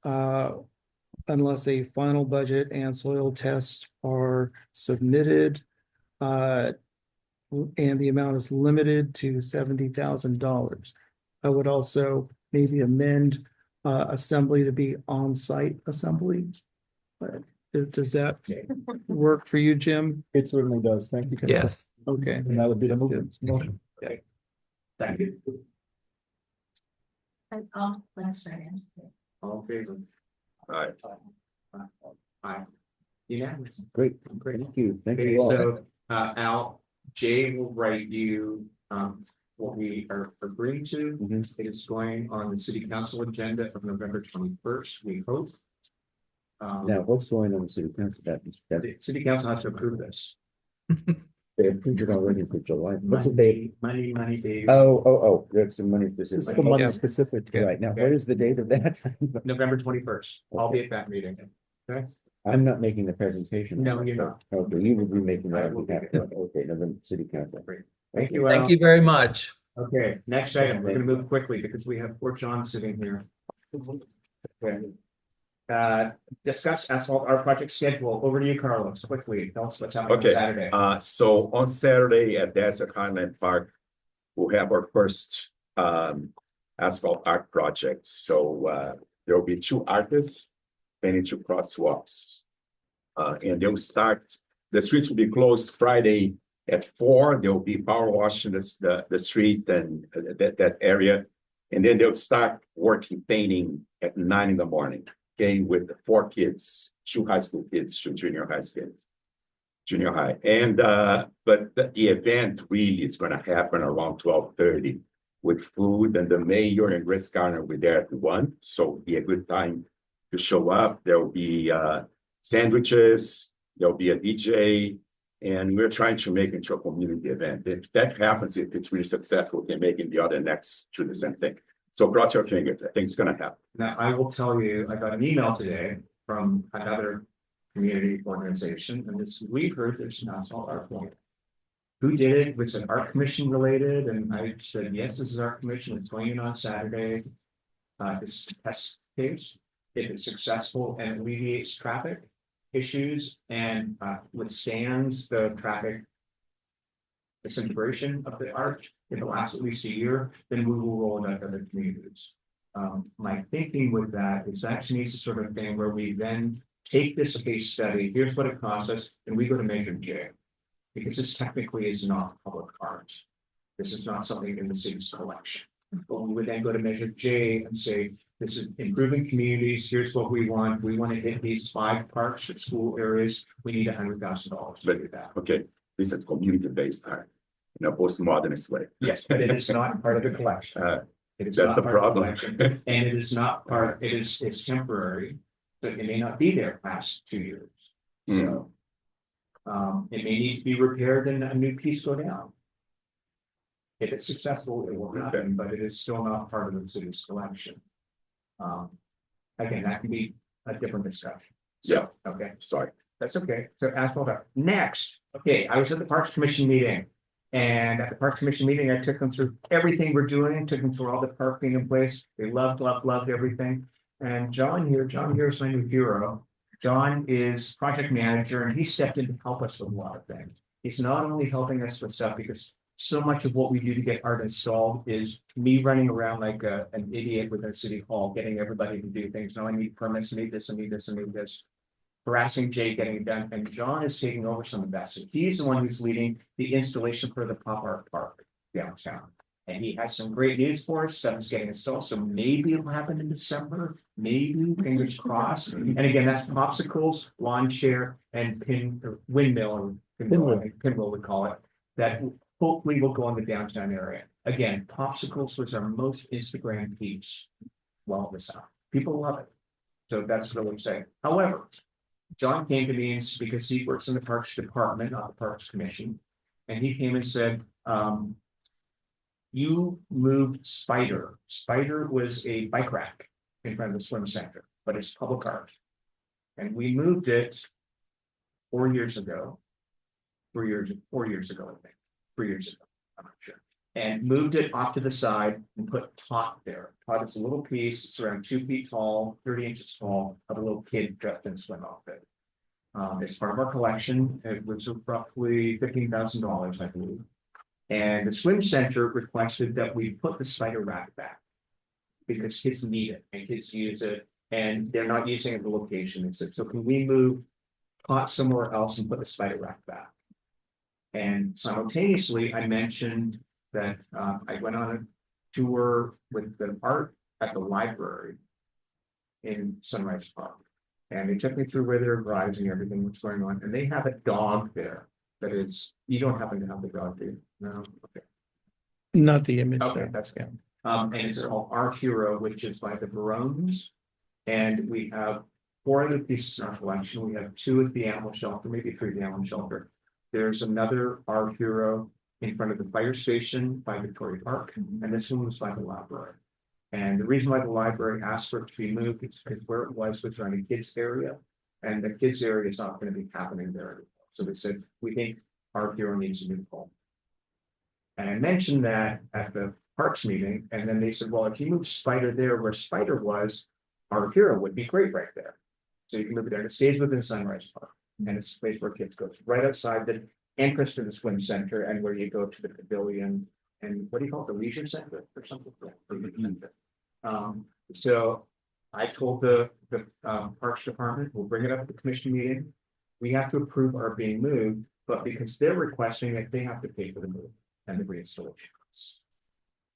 unless a final budget and soil tests are submitted. And the amount is limited to $70,000. I would also maybe amend assembly to be on-site assembly. Does that work for you, Jim? it certainly does. Thank you. Yes. Okay, and that would be the motion. Thank you. And sorry. All in favor? Aye. Aye. Unanimous. Great, thank you. Thank you all. So, Al, Jay will write you, what we are agreeing to. Mhm. It is going on the city council agenda of November 21st, we hope. Now, what's going on in the city council? That The city council has to approve this. they approved it already for July. What did they? Money, baby. Oh, that's the money This is specific. the money Yeah. specific. Right, now, what is the date of that? November 21st. I'll be at that meeting. Okay? I'm not making the presentation. No, you're not. Okay, you will be making I that. will on behalf of- Okay, November City Council. Thank you, Al. Thank you very much. Okay, next item, we're gonna move quickly because we have Fort John sitting here. Okay. Discuss asphalt art project schedule. Over to you, Carlos, quickly. Tell us what's happening on Okay, Saturday. so on Saturday at Desert Highland Park, we'll have our first asphalt art project. So there will be two artists painting two crosswalks. And they'll start, the streets will be closed Friday at 4. There will be power washing the street and that area. And then they'll start working painting at 9 in the morning. Okay, with 4 kids, 2 high school kids, 2 junior high kids, junior high. And but the event really is going to happen around 12:30 with food, and the mayor and Grace Garner will be there at 1. So it'll be a good time to show up. There will be sandwiches, there'll be a DJ, and we're trying to make it into a community event. If that happens, if it's really successful, we can make it the other next to the same thing. So cross your fingers, I think it's gonna happen. Now, I will tell you, I got an email today from another community organization, and this, we've heard there's an asphalt art project. Who did it? Was it art commission related? And I said, yes, this is our commission. It's going in on Saturday. This is a test case. If it's successful and alleviates traffic issues and withstands the traffic disintegration of the art, if it lasts at least a year, then we will roll it out to other communities. My thinking with that is that needs the sort of thing where we then take this case study, here's what it costs us, and we go to Measure J. Because this technically is not public art. This is not something in the city's collection. But we would then go to Measure J and say, this is improving communities, here's what we want to hit these 5 parks or school areas, we need $100,000 to do that. Okay, this is community-based art in a postmodernist way. Yes, but it is not part of the collection. It is That's not the part of problem. collection, and it is not part, it's temporary, so it may not be there past 2 years. So. It may need to be repaired and a new piece go down. If it's successful, it will happen, but it is still not part of the city's collection. Again, that can be a different discussion. Yeah. Okay, Sorry. that's okay. So asphalt up. Next, okay, I was at the Parks Commission meeting. And at the Parks Commission meeting, I took them through everything we're doing, took them through all the parking in place. They loved everything. And John here is my new hero. John is project manager and he stepped in to help us with a lot of things. He's not only helping us with stuff because so much of what we do to get art installed is me running around like an idiot with a city hall, getting everybody to do things. No, I need permits, I need this, I need this, I need this. Harassing Jay, getting it done, and John is taking over some of that. So he's the one who's leading the installation for the pop art park downtown. And he has some great news for us. Stuff is getting installed, so maybe it'll happen in December. Maybe, fingers crossed. And again, that's popsicles, lawn chair, and windmill, or pinwheel we call it. That hopefully will go in the downtown area. Again, popsicles was our most Instagram piece while it was out. People love it. So that's what I'm saying. However, John came to me because he works in the Parks Department, not the Parks Commission. And he came and said, you moved Spider. Spider was a bike rack in front of the swim center, but it's public art. And we moved it 4 years ago. 4 years ago, I think. 3 years ago, I'm not sure. And moved it off to the side and put Tot there. Tot is a little piece, it's around 2 feet tall, 30 inches tall, of a little kid dressed in swim outfit. It's part of our collection. It was roughly $15,000, I believe. And the swim center requested that we put the spider rack back because kids need it and kids use it and they're not using it at the location. They said, so can we move Tot somewhere else and put the spider rack back? And simultaneously, I mentioned that I went on a tour with the art at the library in Sunrise Park. And they took me through where they're rising, everything, what's going on. And they have a dog there that is, you don't happen to have the dog, do you? No, okay. Not the image. Okay, that's good. And it's called Our Hero, which is by the Barones. And we have 4 other pieces in our collection. We have 2 at the animal shelter, maybe 3 at the animal shelter. There's another Our Hero in front of the fire station by Victoria Park, and this one was by the library. And the reason why the library asked for it to be moved is because where it was around a kids area, and the kids area is not going to be happening there anymore. So they said, we think Our Hero needs a new home. And I mentioned that at the Parks meeting, and then they said, well, if you move Spider there where Spider was, Our Hero would be great right there. So you can move it there, and it stays within Sunrise Park. And it's a place where kids go, it's right outside the entrance to the swim center and where you go to the pavilion and what do you call it, the leisure center or something? So I told the Parks Department, we'll bring it up at the commission meeting. We have to approve our being moved, but because they're requesting it, they have to pay for the move and the reinstallation.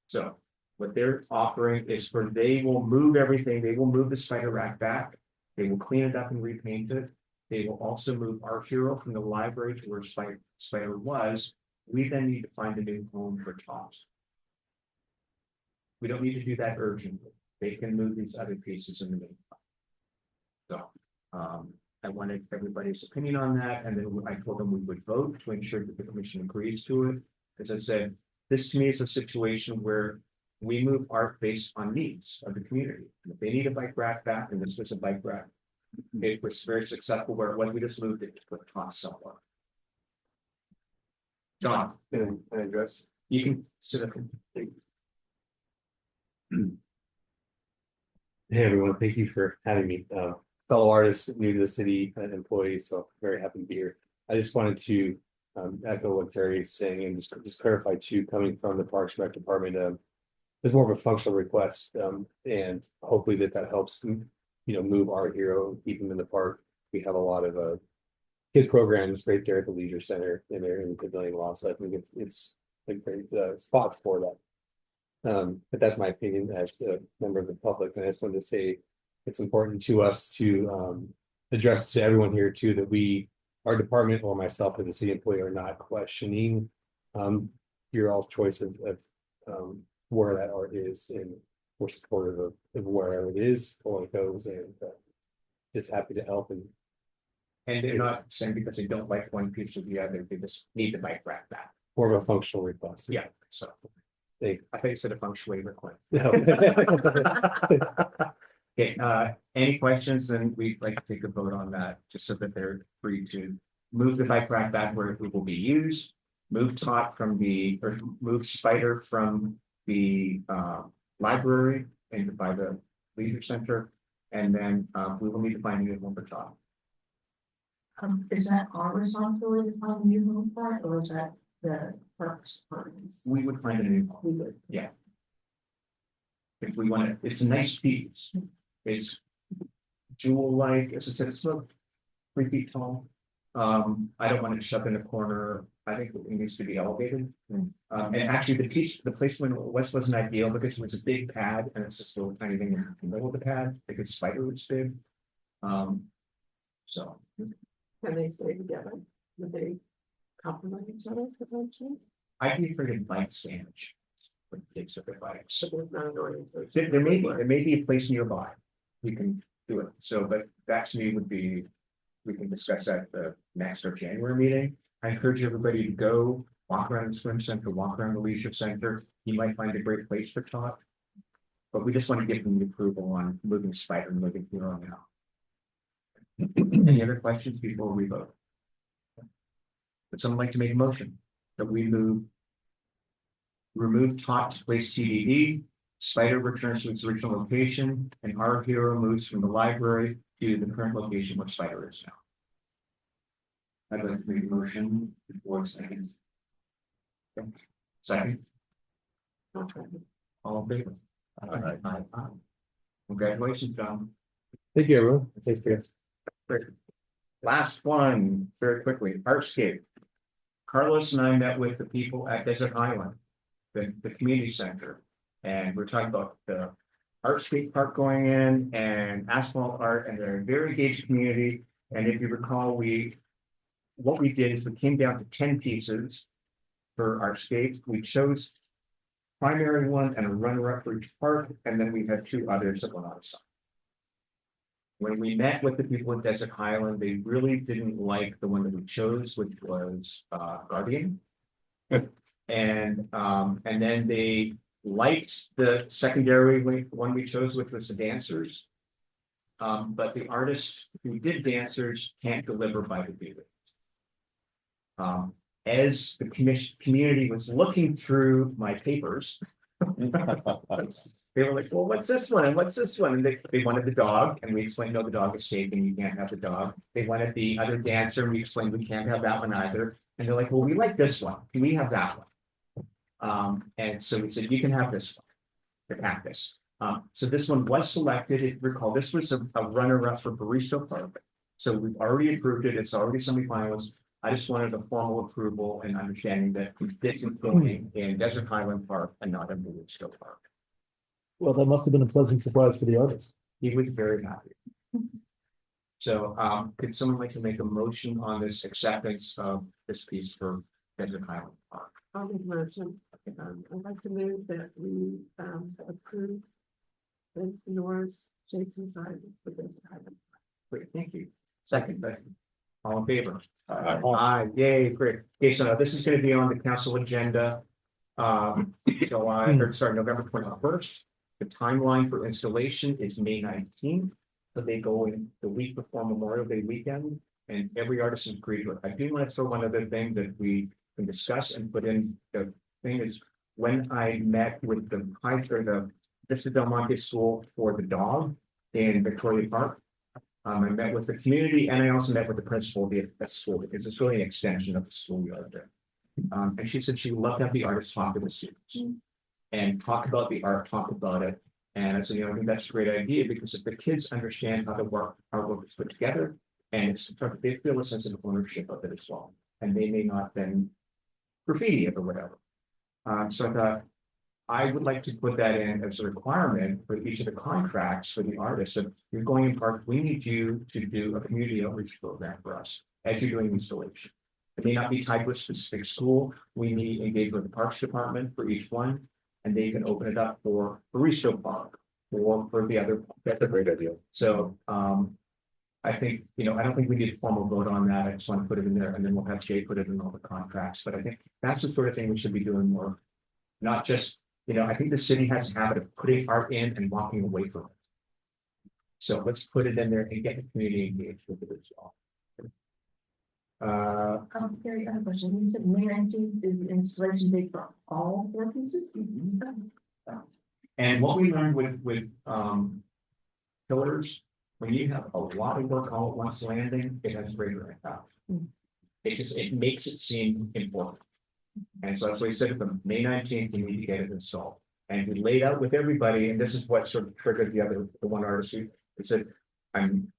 So what they're offering is they will move everything, they will move the spider rack back, they will clean it up and repaint it. They will also move Our Hero from the library to where Spider was. We then need to find a new home for Tops. We don't need to do that urgently. They can move these other pieces in the meantime. So I wanted everybody's opinion on that, and then I told them we would vote to ensure that the commission agrees to it. As I said, this to me is a situation where we move art based on needs of the community. And if they need a bike rack back, and this was a bike rack, it was very successful where when we just moved it to put Tot somewhere. John, And address. you can sit up. Hey, everyone. Thank you for having me. Fellow artists, new to the city, employees, so very happy to be here. I just wanted to echo what Terry is saying and just clarify too, coming from the Parks Rec Department, there's more of a functional request, and hopefully that helps, move Our Hero, keep them in the park. We have a lot of kid programs right there at the leisure center and there in the pavilion lawn, so I think it's a great spot for that. But that's my opinion as a member of the public, and I just wanted to say it's important to us to address to everyone here too that our department or myself as a city employee are not questioning your all's choice of where that art is, and we're supportive of wherever it is or it goes, and just happy to help. And And they're not saying because they don't like one piece or the other, they just need the bike rack back. more of a functional request. Yeah, so They. I think it's a functional request. No. Okay, any questions, then we'd like to take a vote on that, just so that they're free to move the bike rack back where it will be used. Move Tot from or move Spider from the library and by the leisure center. And then we will need to find a new home for Tot. Is that our responsibility to find a new home for it, or is that the parks department's? We would find a new home. We would. Yeah. If we want to, it's a nice piece. It's jewel-like, as I said, it's about 3 feet tall. I don't want it shoved in a corner. I think it needs to be elevated. And actually the placement wasn't ideal because it was a big pad and it's just a little tiny thing in the middle of the pad, because Spider was big. So. Can they stay together? Would they complement each other potentially? I'd be afraid of bike sandwich. For kids with their bikes. So there's not an orientation. There may be a place nearby. We can do it. So, but that to me would be, we can discuss that at the next or January meeting. I encourage everybody to go walk around the swim center, walk around the leisure center. You might find a great place for Tot. But we just want to give them the approval on moving Spider and moving Hero now. Any other questions before we vote? Would someone like to make a motion that we remove Tot to place TDD, Spider returns to its original location, and our hero moves from the library to the current location where Spider is now? I'd like to make a motion before seconds. Okay. Second, all in favor? Aye. Congratulations, John. Thank you, everyone. Thanks, guys. Great. Last one, very quickly, Artscape. Carlos and I met with the people at Desert Island, the community center, and we're talking about the Artscape Park going in and asphalt art, and they're a very engaged community. And if you recall, what we did is we came down to 10 pieces for Artscape. We chose primary one and a runner-up for each park, and then we had 2 others that went on the side. When we met with the people at Desert Highland, they really didn't like the one that we chose, which was Guardian. And then they liked the secondary one we chose, which was the Dancers. But the artists who did Dancers can't deliver by the due date. As the community was looking through my papers, they were like, well, what's this one? And what's this one? And they wanted the dog, and we explained, no, the dog is taken, you can't have the dog. They wanted the other dancer, and we explained we can't have that one either. And they're like, well, we like this one. Can we have that one? And so we said, you can have this one, the cactus. So this one was selected. If you recall, this was a runner-up for Barristo Park. So we've already approved it. It's already semifinals. I just wanted a formal approval and understanding that we did some filming in Desert Highland Park and not in Barristo Park. Well, that must have been a pleasant surprise for the artist. He was very happy. So, could someone like to make a motion on this acceptance of this piece for Desert Highland Park? I'll make a motion. I'd like to move that we approve Vince Norris shapes and sizes for this item. Great, thank you. Second. All in favor? Aye, yay, great. Okay, so now this is gonna be on the council agenda. November 21st. The timeline for installation is May 19th. So they go in the week before Memorial Day weekend, and every artist is agreed to it. I do want to throw one other thing that we can discuss and put in. The thing is, when I met with the Vista Del Monte School for the dog in Victoria Park, I met with the community, and I also met with the principal of the school, because it's really an extension of the schoolyard there. And she said she loved to have the artists talk to the students and talk about the art, talk about it. And I said, I think that's a great idea, because if the kids understand how the artwork is put together, and they feel a sense of ownership of it as well, and they may not then graffiti it or whatever. So I thought I would like to put that in as a requirement for each of the contracts for the artists. So you're going in park, we need you to do a community outreach program for us as you're doing installation. It may not be tied to a specific school. We need to engage with the Parks Department for each one. and they can open it up for Barista Park or for the other. That's a great idea. So, I think, I don't think we need a formal vote on that. I just want to put it in there and then we'll have Jay put it in all the contracts. But I think that's the sort of thing we should be doing more. Not just, I think the city has a habit of putting art in and walking away from it. So let's put it in there and get the community engaged with it as well. Gary, I have a question. You said May 19th is the installation date for all 4 pieces? And what we learned with pillars, when you have a lot of work all at once landing, it has greater impact. It makes it seem important. And so that's why we said at the May 19th, you need to get it installed. And we laid out with everybody, and this is what sort of triggered the one artist who said, I'm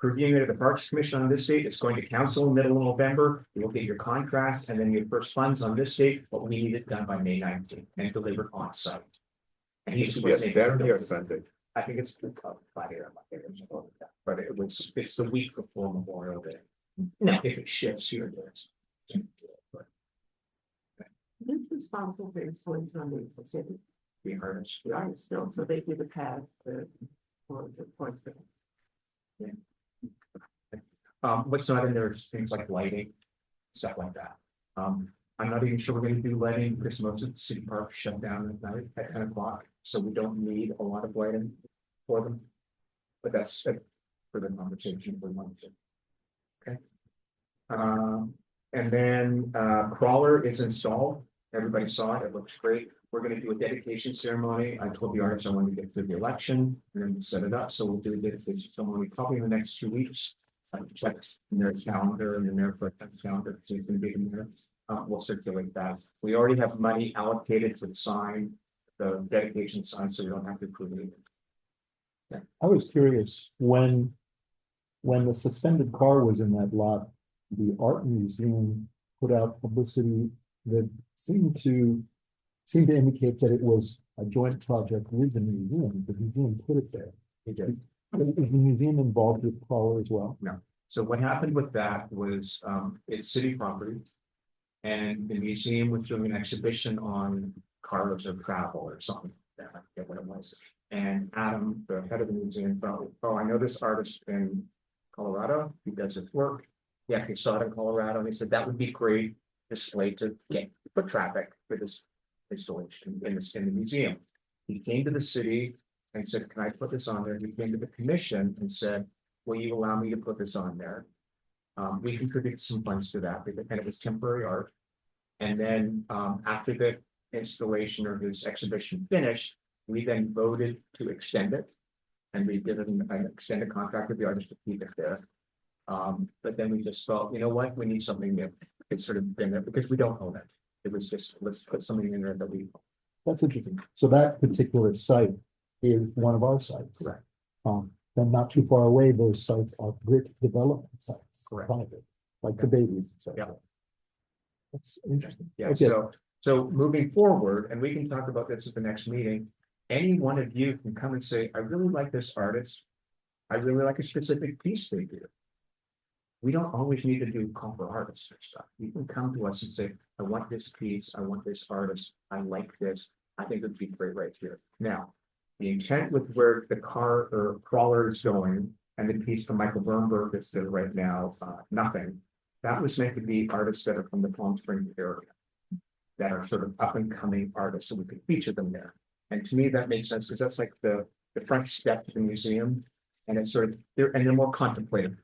reviewing it at the Parks Commission on this date, it's going to council in middle of November, you will get your contracts and then your first funds on this date, but we need it done by May 19th and delivered on site. And he's Yes, Saturday or Sunday. I think it's Friday or Monday or something like that, but it's the week before Memorial Day. Now, if it shifts here, there's. Who's responsible for installing on the city? The artist. The artist still, so they do the pads, or the points. What's not in there is things like lighting, stuff like that. I'm not even sure we're gonna do lighting because most of the city parks shut down at night at 10 o'clock, so we don't need a lot of lighting for them. But that's for the conversation if we want to. Okay. And then crawler is installed. Everybody saw it. It looks great. We're going to do a dedication ceremony. I told the artists I wanted to get through the election and then set it up. So we'll do a dedication ceremony probably in the next 2 weeks. Check in their calendar and in their calendar. So you can be in there. We'll circulate that. We already have money allocated for the sign, the dedication sign, so we don't have to approve it. I was curious, when the suspended car was in that lot, the art museum put out publicity that seemed to indicate that it was a joint project with the museum. The museum put it there. They did. Is the museum involved with Crawler as well? No. So what happened with that was, it's city property. And the museum was doing an exhibition on cars of travel or something. I forget what it was. And Adam, the head of the museum, thought, oh, I know this artist in Colorado. He does his work. He actually saw it in Colorado. And he said that would be great display to get foot traffic for this installation in the museum. He came to the city and said, can I put this on there? He came to the commission and said, will you allow me to put this on there? We contributed some funds to that because it was temporary art. And then after the installation or his exhibition finished, we then voted to extend it. And we did an extended contract with the artist to keep it there. But then we just felt, you know what, we need something new. It's sort of been there because we don't own it. It was just, let's put something in there that we. That's interesting. So that particular site is one of our sites. Correct. Then not too far away, those sites are brick development sites. Correct. Private, like the babies, et cetera. Yeah. That's interesting. Yeah, Okay. so moving forward, and we can talk about this at the next meeting. Any one of you can come and say, I really like this artist. I really like a specific piece they do. We don't always need to do call for artists or stuff. You can come to us and say, I want this piece, I want this artist, I like this. I think it would be great right here. Now, the intent with where the car or crawler is going and the piece from Michael Bernberg that's there right now, nothing. That was meant to be artists that are from the Palm Springs area. That are sort of up and coming artists, so we could feature them there. And to me, that makes sense because that's like the front step to the museum. And it's sort of, they're more contemplative.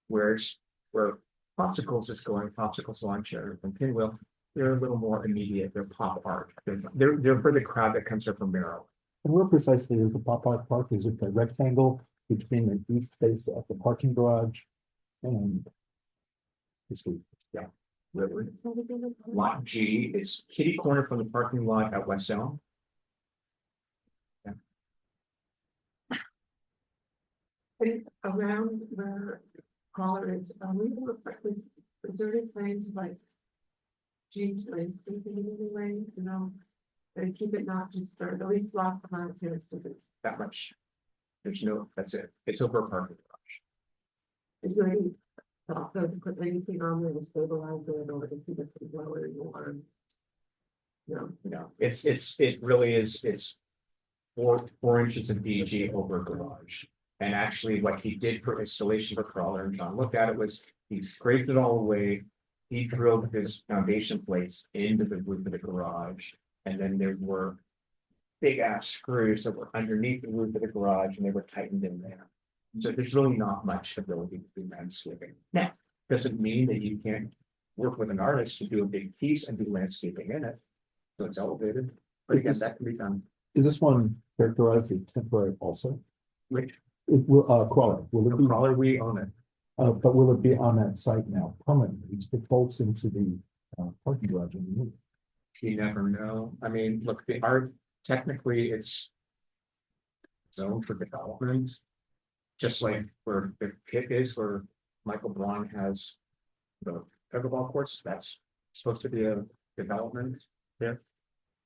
Whereas where Popsicles is going, Popsicles Lawn Chair from Pinwheel, they're a little more immediate, they're pop art. They're for the crowd that comes here from Maryland. And where precisely is the pop art park? Is it the rectangle between the east face of the parking garage and the street? Yeah. Lot G is kitty corner from the parking lot at West Elm. Around where Caller is, we look like with deserted planes like change lanes, something in any way, and keep it not disturbed, at least last time here. That much. There's no, that's it. It's over a parking garage. Is there any thought to put anything on there to stabilize it or to keep it from lower or? It really is, it's 4 inches of BG over a garage. And actually what he did for installation for crawler, and John looked at it, was he scraped it all away. He drilled his foundation plates into the roof of the garage, and then there were big ass screws that were underneath the roof of the garage and they were tightened in there. So there's really not much ability to do landscaping. Now, doesn't mean that you can't work with an artist to do a big piece and do landscaping in it. So it's elevated, but again, that can be done. Is this one characterized as temporary also? Which, It will, crawler, will it be, crawler, we own it. but will it be on that site now permanently? It bolts into the parking garage in the roof. You never know. I mean, look, the art, technically, it's zoned for development. Just like where the pit is, where Michael Braun has the pickleball courts, that's supposed to be a development there.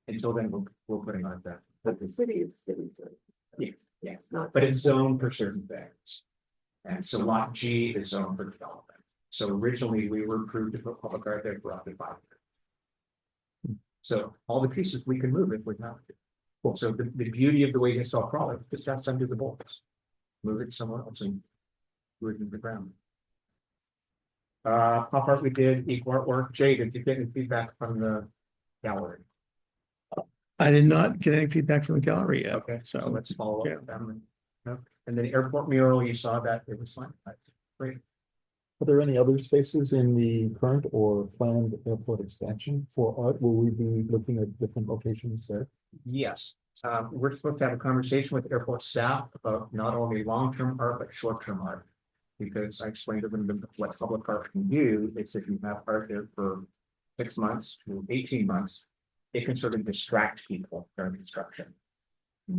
Until then, we're putting on that. But the city is city. Yeah, yeah. It's not. But it's zoned for certain things. And so lot G is zoned for development. So originally we were approved to put public art there for up to 5 years. So all the pieces we can move if we have to. Well, so the beauty of the way you install crawler is just undo the bolts. Move it somewhere else and move it into the ground. Pop art we did, equal artwork. Jay, did you get any feedback from the gallery? I did not get any feedback from the gallery yet. Okay, so So let's follow yeah. up with them. No? And then the airport mural, you saw that, it was fine. Great. Are there any other spaces in the current or planned airport expansion for art? Will we be looking at different locations there? Yes, we're supposed to have a conversation with airport staff about not only long-term art, but short-term art. Because I explained to them what public art can do, is if you have art there for 6 months to 18 months, it can sort of distract people during construction.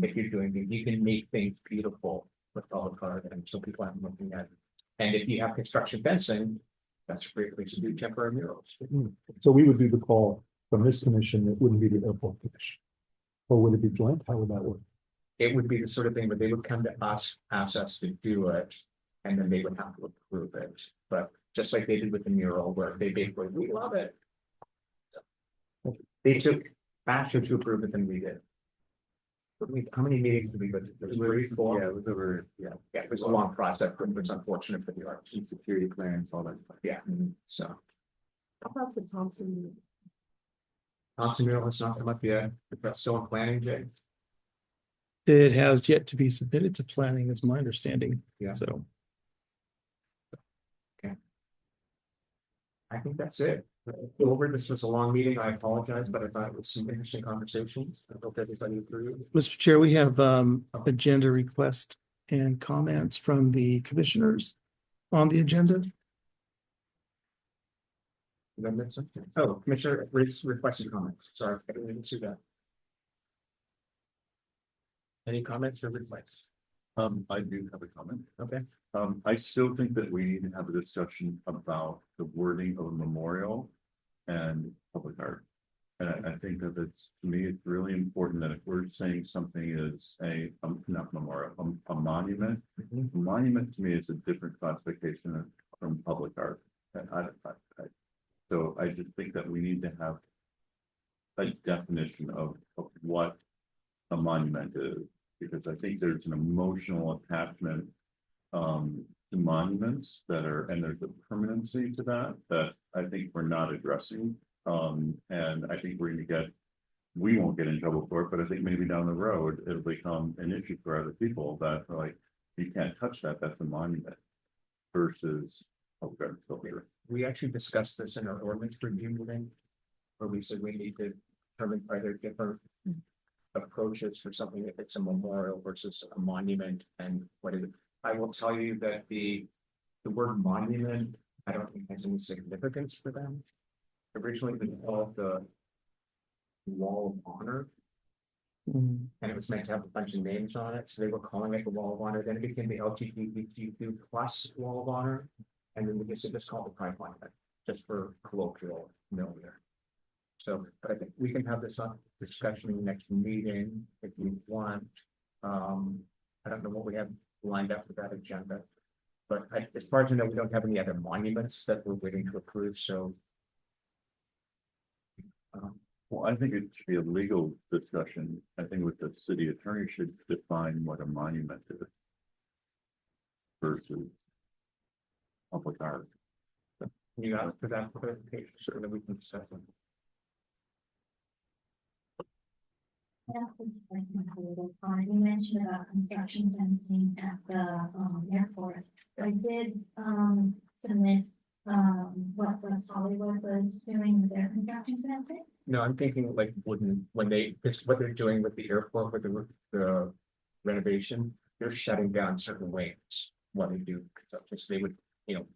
If you're doing it, you can make things beautiful with public art, and so people aren't looking at it. And if you have construction fencing, that's a great place to do temporary murals. So we would do the call from this commission, it wouldn't be the airport commission. Or would it be joint? How would that work? It would be the sort of thing where they would come to us, ask us to do it, and then they would have to approve it. But just like they did with the mural, where they basically, we love it. They took faster to approve it than we did. How many meetings did we go to? It was 3, 4? Yeah, it was over, yeah, Yeah, it was a long process, but it was unfortunate for the art. and security clearance, all that stuff. Yeah, so. How about the Thompson? Thompson mural has not come up yet, if that's still in planning, Jay. it has yet to be submitted to planning, is my understanding. Yeah. So I think that's it. Over, this was a long meeting, I apologize, but I thought it was some interesting conversations. I hope everybody approved. Mr. Chair, we have agenda request and comments from the commissioners on the agenda. Did I miss something? Oh, Commissioner requested comments, sorry, I didn't see that. Any comments or requests? I do have a comment. Okay. I still think that we need to have a discussion about the wording of a memorial and public art. And I think that it's, to me, it's really important that if we're saying something is not memorial, a monument. A monument to me is a different classification from public art. So I just think that we need to have a definition of what a monument is, because I think there's an emotional attachment to monuments that are, and there's a permanency to that I think we're not addressing. And I think we won't get in trouble for it, but I think maybe down the road, it'll become an issue for other people that are like, you can't touch that, that's a monument versus. We actually discussed this in our ordinance review meeting, where we said we need to determine are there different approaches for something if it's a memorial versus a monument, and what is it? I will tell you that the word monument, I don't think has any significance for them. Originally, it was called the Wall of Honor, and it was meant to have a bunch of names on it, so they were calling it the Wall of Honor. Then it became the LGBTQ plus Wall of Honor, and then we just called the Pride Monument, just for colloquial familiar. So, but I think we can have this discussion in the next meeting if you want. I don't know what we have lined up for that agenda, but as far as I know, we don't have any other monuments that we're waiting to approve, so. Well, I think it should be a legal discussion. I think with the city attorney should define what a monument is. Versus. Public art. You asked for that clarification, so that we can set them. You mentioned about construction fencing at the airport. I did submit what West Hollywood was doing with their construction fencing. No, I'm thinking like when they, it's what they're doing with the airport, with the renovation, they're shutting down certain lanes. What they do, so they would, you know,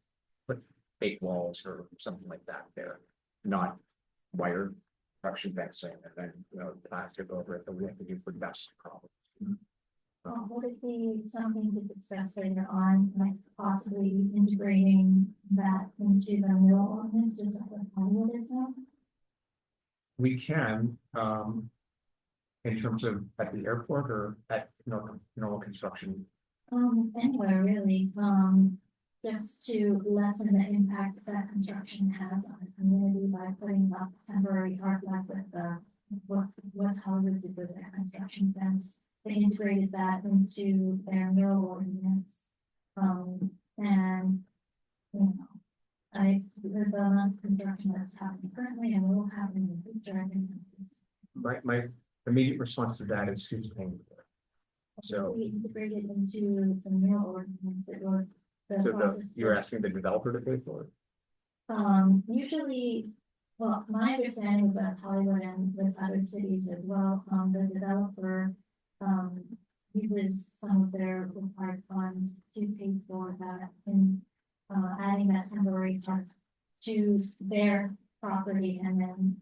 put fake walls or something like that there, not wire construction fencing and then, you know, plastic over it that we have to do for dust problems. Would it be something to discuss later on, like possibly integrating that into the mural ordinance, just like what Hollywood is now? We can, in terms of at the airport or at, you know, normal construction. Anywhere really, just to lessen the impact that construction has on the community by putting up temporary art like with the West Hollywood did with their construction fence. They integrated that into their mural ordinance. And you know, with the amount of construction that's happening currently and will happen in the future, I think My immediate response to that is who's paying for it. So, we integrated into the mural ordinance, it was the process. you're asking the developer to pay for it? Usually, well, my understanding with Hollywood and with other cities as well, the developer uses some of their required funds to pay for that and adding that temporary park to their property. And then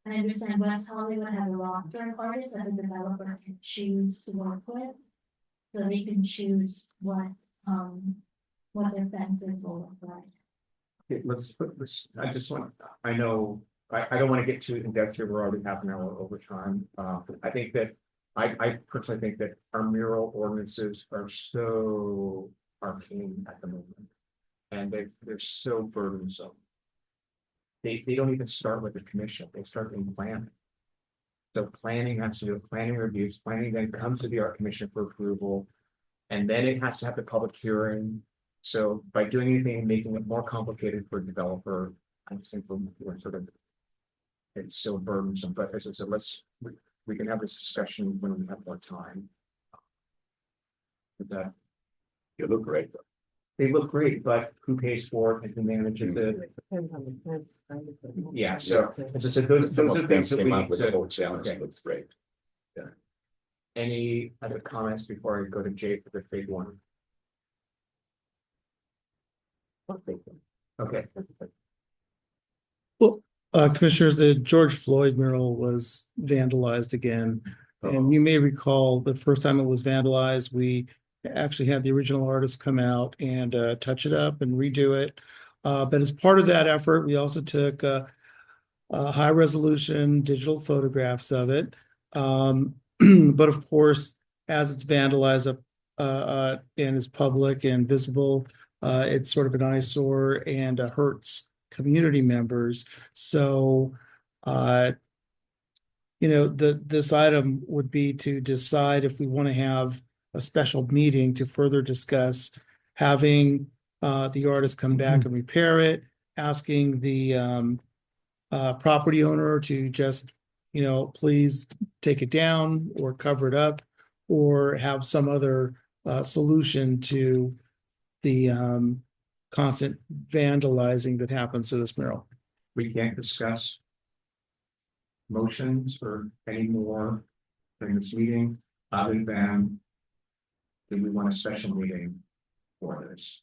I understand West Hollywood has a roster of artists that the developer can choose to work with. So they can choose what their fences will look like. Okay, let's put this, I just want, I know, I don't want to get too in depth here, we're already half an hour over time. I think that, I personally think that our mural ordinances are so arcane at the moment. And they're so burdensome. They don't even start with the commission, they start in planning. So planning has to do planning reviews, planning then comes to the art commission for approval. And then it has to have the public hearing. So by doing anything and making it more complicated for a developer, I just think we're sort of, it's so burdensome, but as I said, we can have this discussion when we have more time. With that. You look great though. They look great, but who pays for it and who manages it? Yeah, so as I said, those Some are of them things that we came out need with the to. whole challenge, Okay. looks great. Any other comments before I go to Jay for the big one? Okay. Well, commissioners, the George Floyd mural was vandalized again. And you may recall the first time it was vandalized, we actually had the original artist come out and touch it up and redo it. But as part of that effort, we also took high resolution digital photographs of it. But of course, as it's vandalized up and is public and visible, it's sort of an eyesore and hurts community members. So, you know, this item would be to decide if we want to have a special meeting to further discuss having the artist come back and repair it, asking the property owner to just, you know, please take it down or cover it up, or have some other solution to the constant vandalizing that happens to this mural. We can't discuss motions or any more during this meeting, other than do we want a special meeting for this?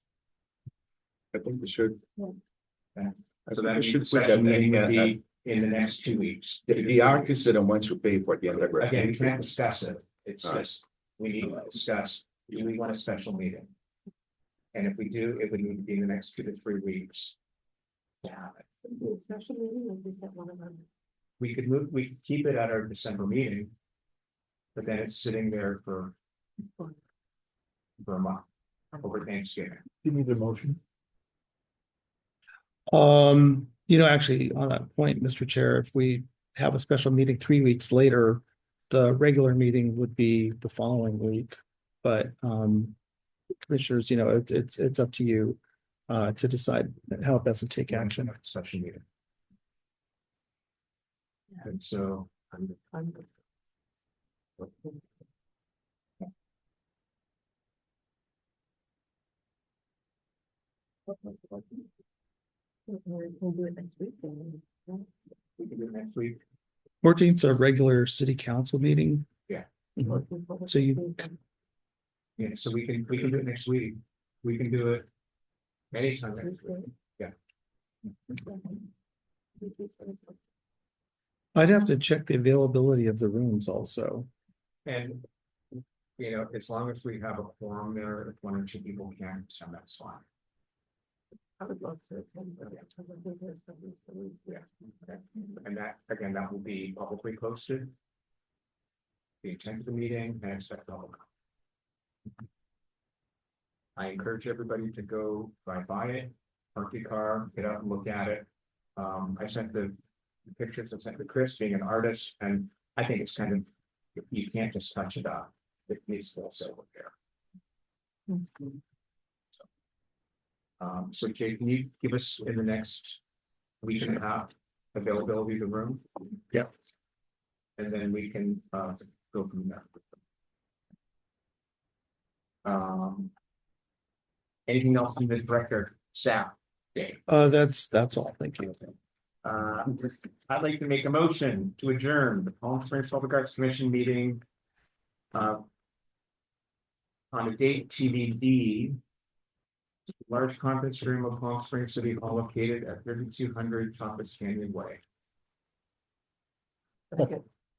I think we should. Okay. So that We should put special that meeting would in, be in the next 2 weeks. The artists are the ones who pay for the underground. Again, we can't discuss it. It's All right. just, we need to discuss, do we want a special meeting? And if we do, it would need to be in the next 2 to 3 weeks. To have it. Special meeting, or just that one of them? We could keep it at our December meeting. But then it's sitting there for a month over Thanksgiving. You need a motion. You know, actually, on that point, Mr. Chair, if we have a special meeting 3 weeks later, the regular meeting would be the following week. But commissioners, you know, it's up to you to decide how best to take action. Such a meeting. And so, We'll do it next week. we can do it next week. 14th, a regular city council meeting. Yeah. So you, Yeah, so we can do it next week. We can do it anytime next week. Yeah. I'd have to check the availability of the rooms also. And, you know, as long as we have a forum there, if 1 or 2 people can, so that's fine. I would love to attend. Yeah. Okay. And that, again, that will be publicly posted. The intent of the meeting and expect public. I encourage everybody to go drive by it, park your car, get out and look at it. I sent the pictures, I sent to Chris, being an artist, and I think it's kind of, you can't just touch it up. It needs full silver there. So Jay, can you give us in the next week and a half availability of the room? Yep. And then we can go from there. Anything else from the director, staff? Dave? That's all. Thank you. I'd like to make a motion to adjourn the Palm Springs Public Arts Commission meeting. On a date TBD. Large conference room of Palm Springs City Hall located at 3200 Tompkins Canyon Way.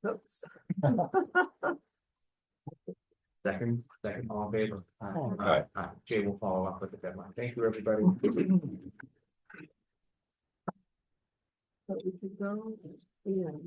Oops. Second, all in favor? Aye. Jay will follow up with the deadline. Thank you, everybody. So we could go, yeah.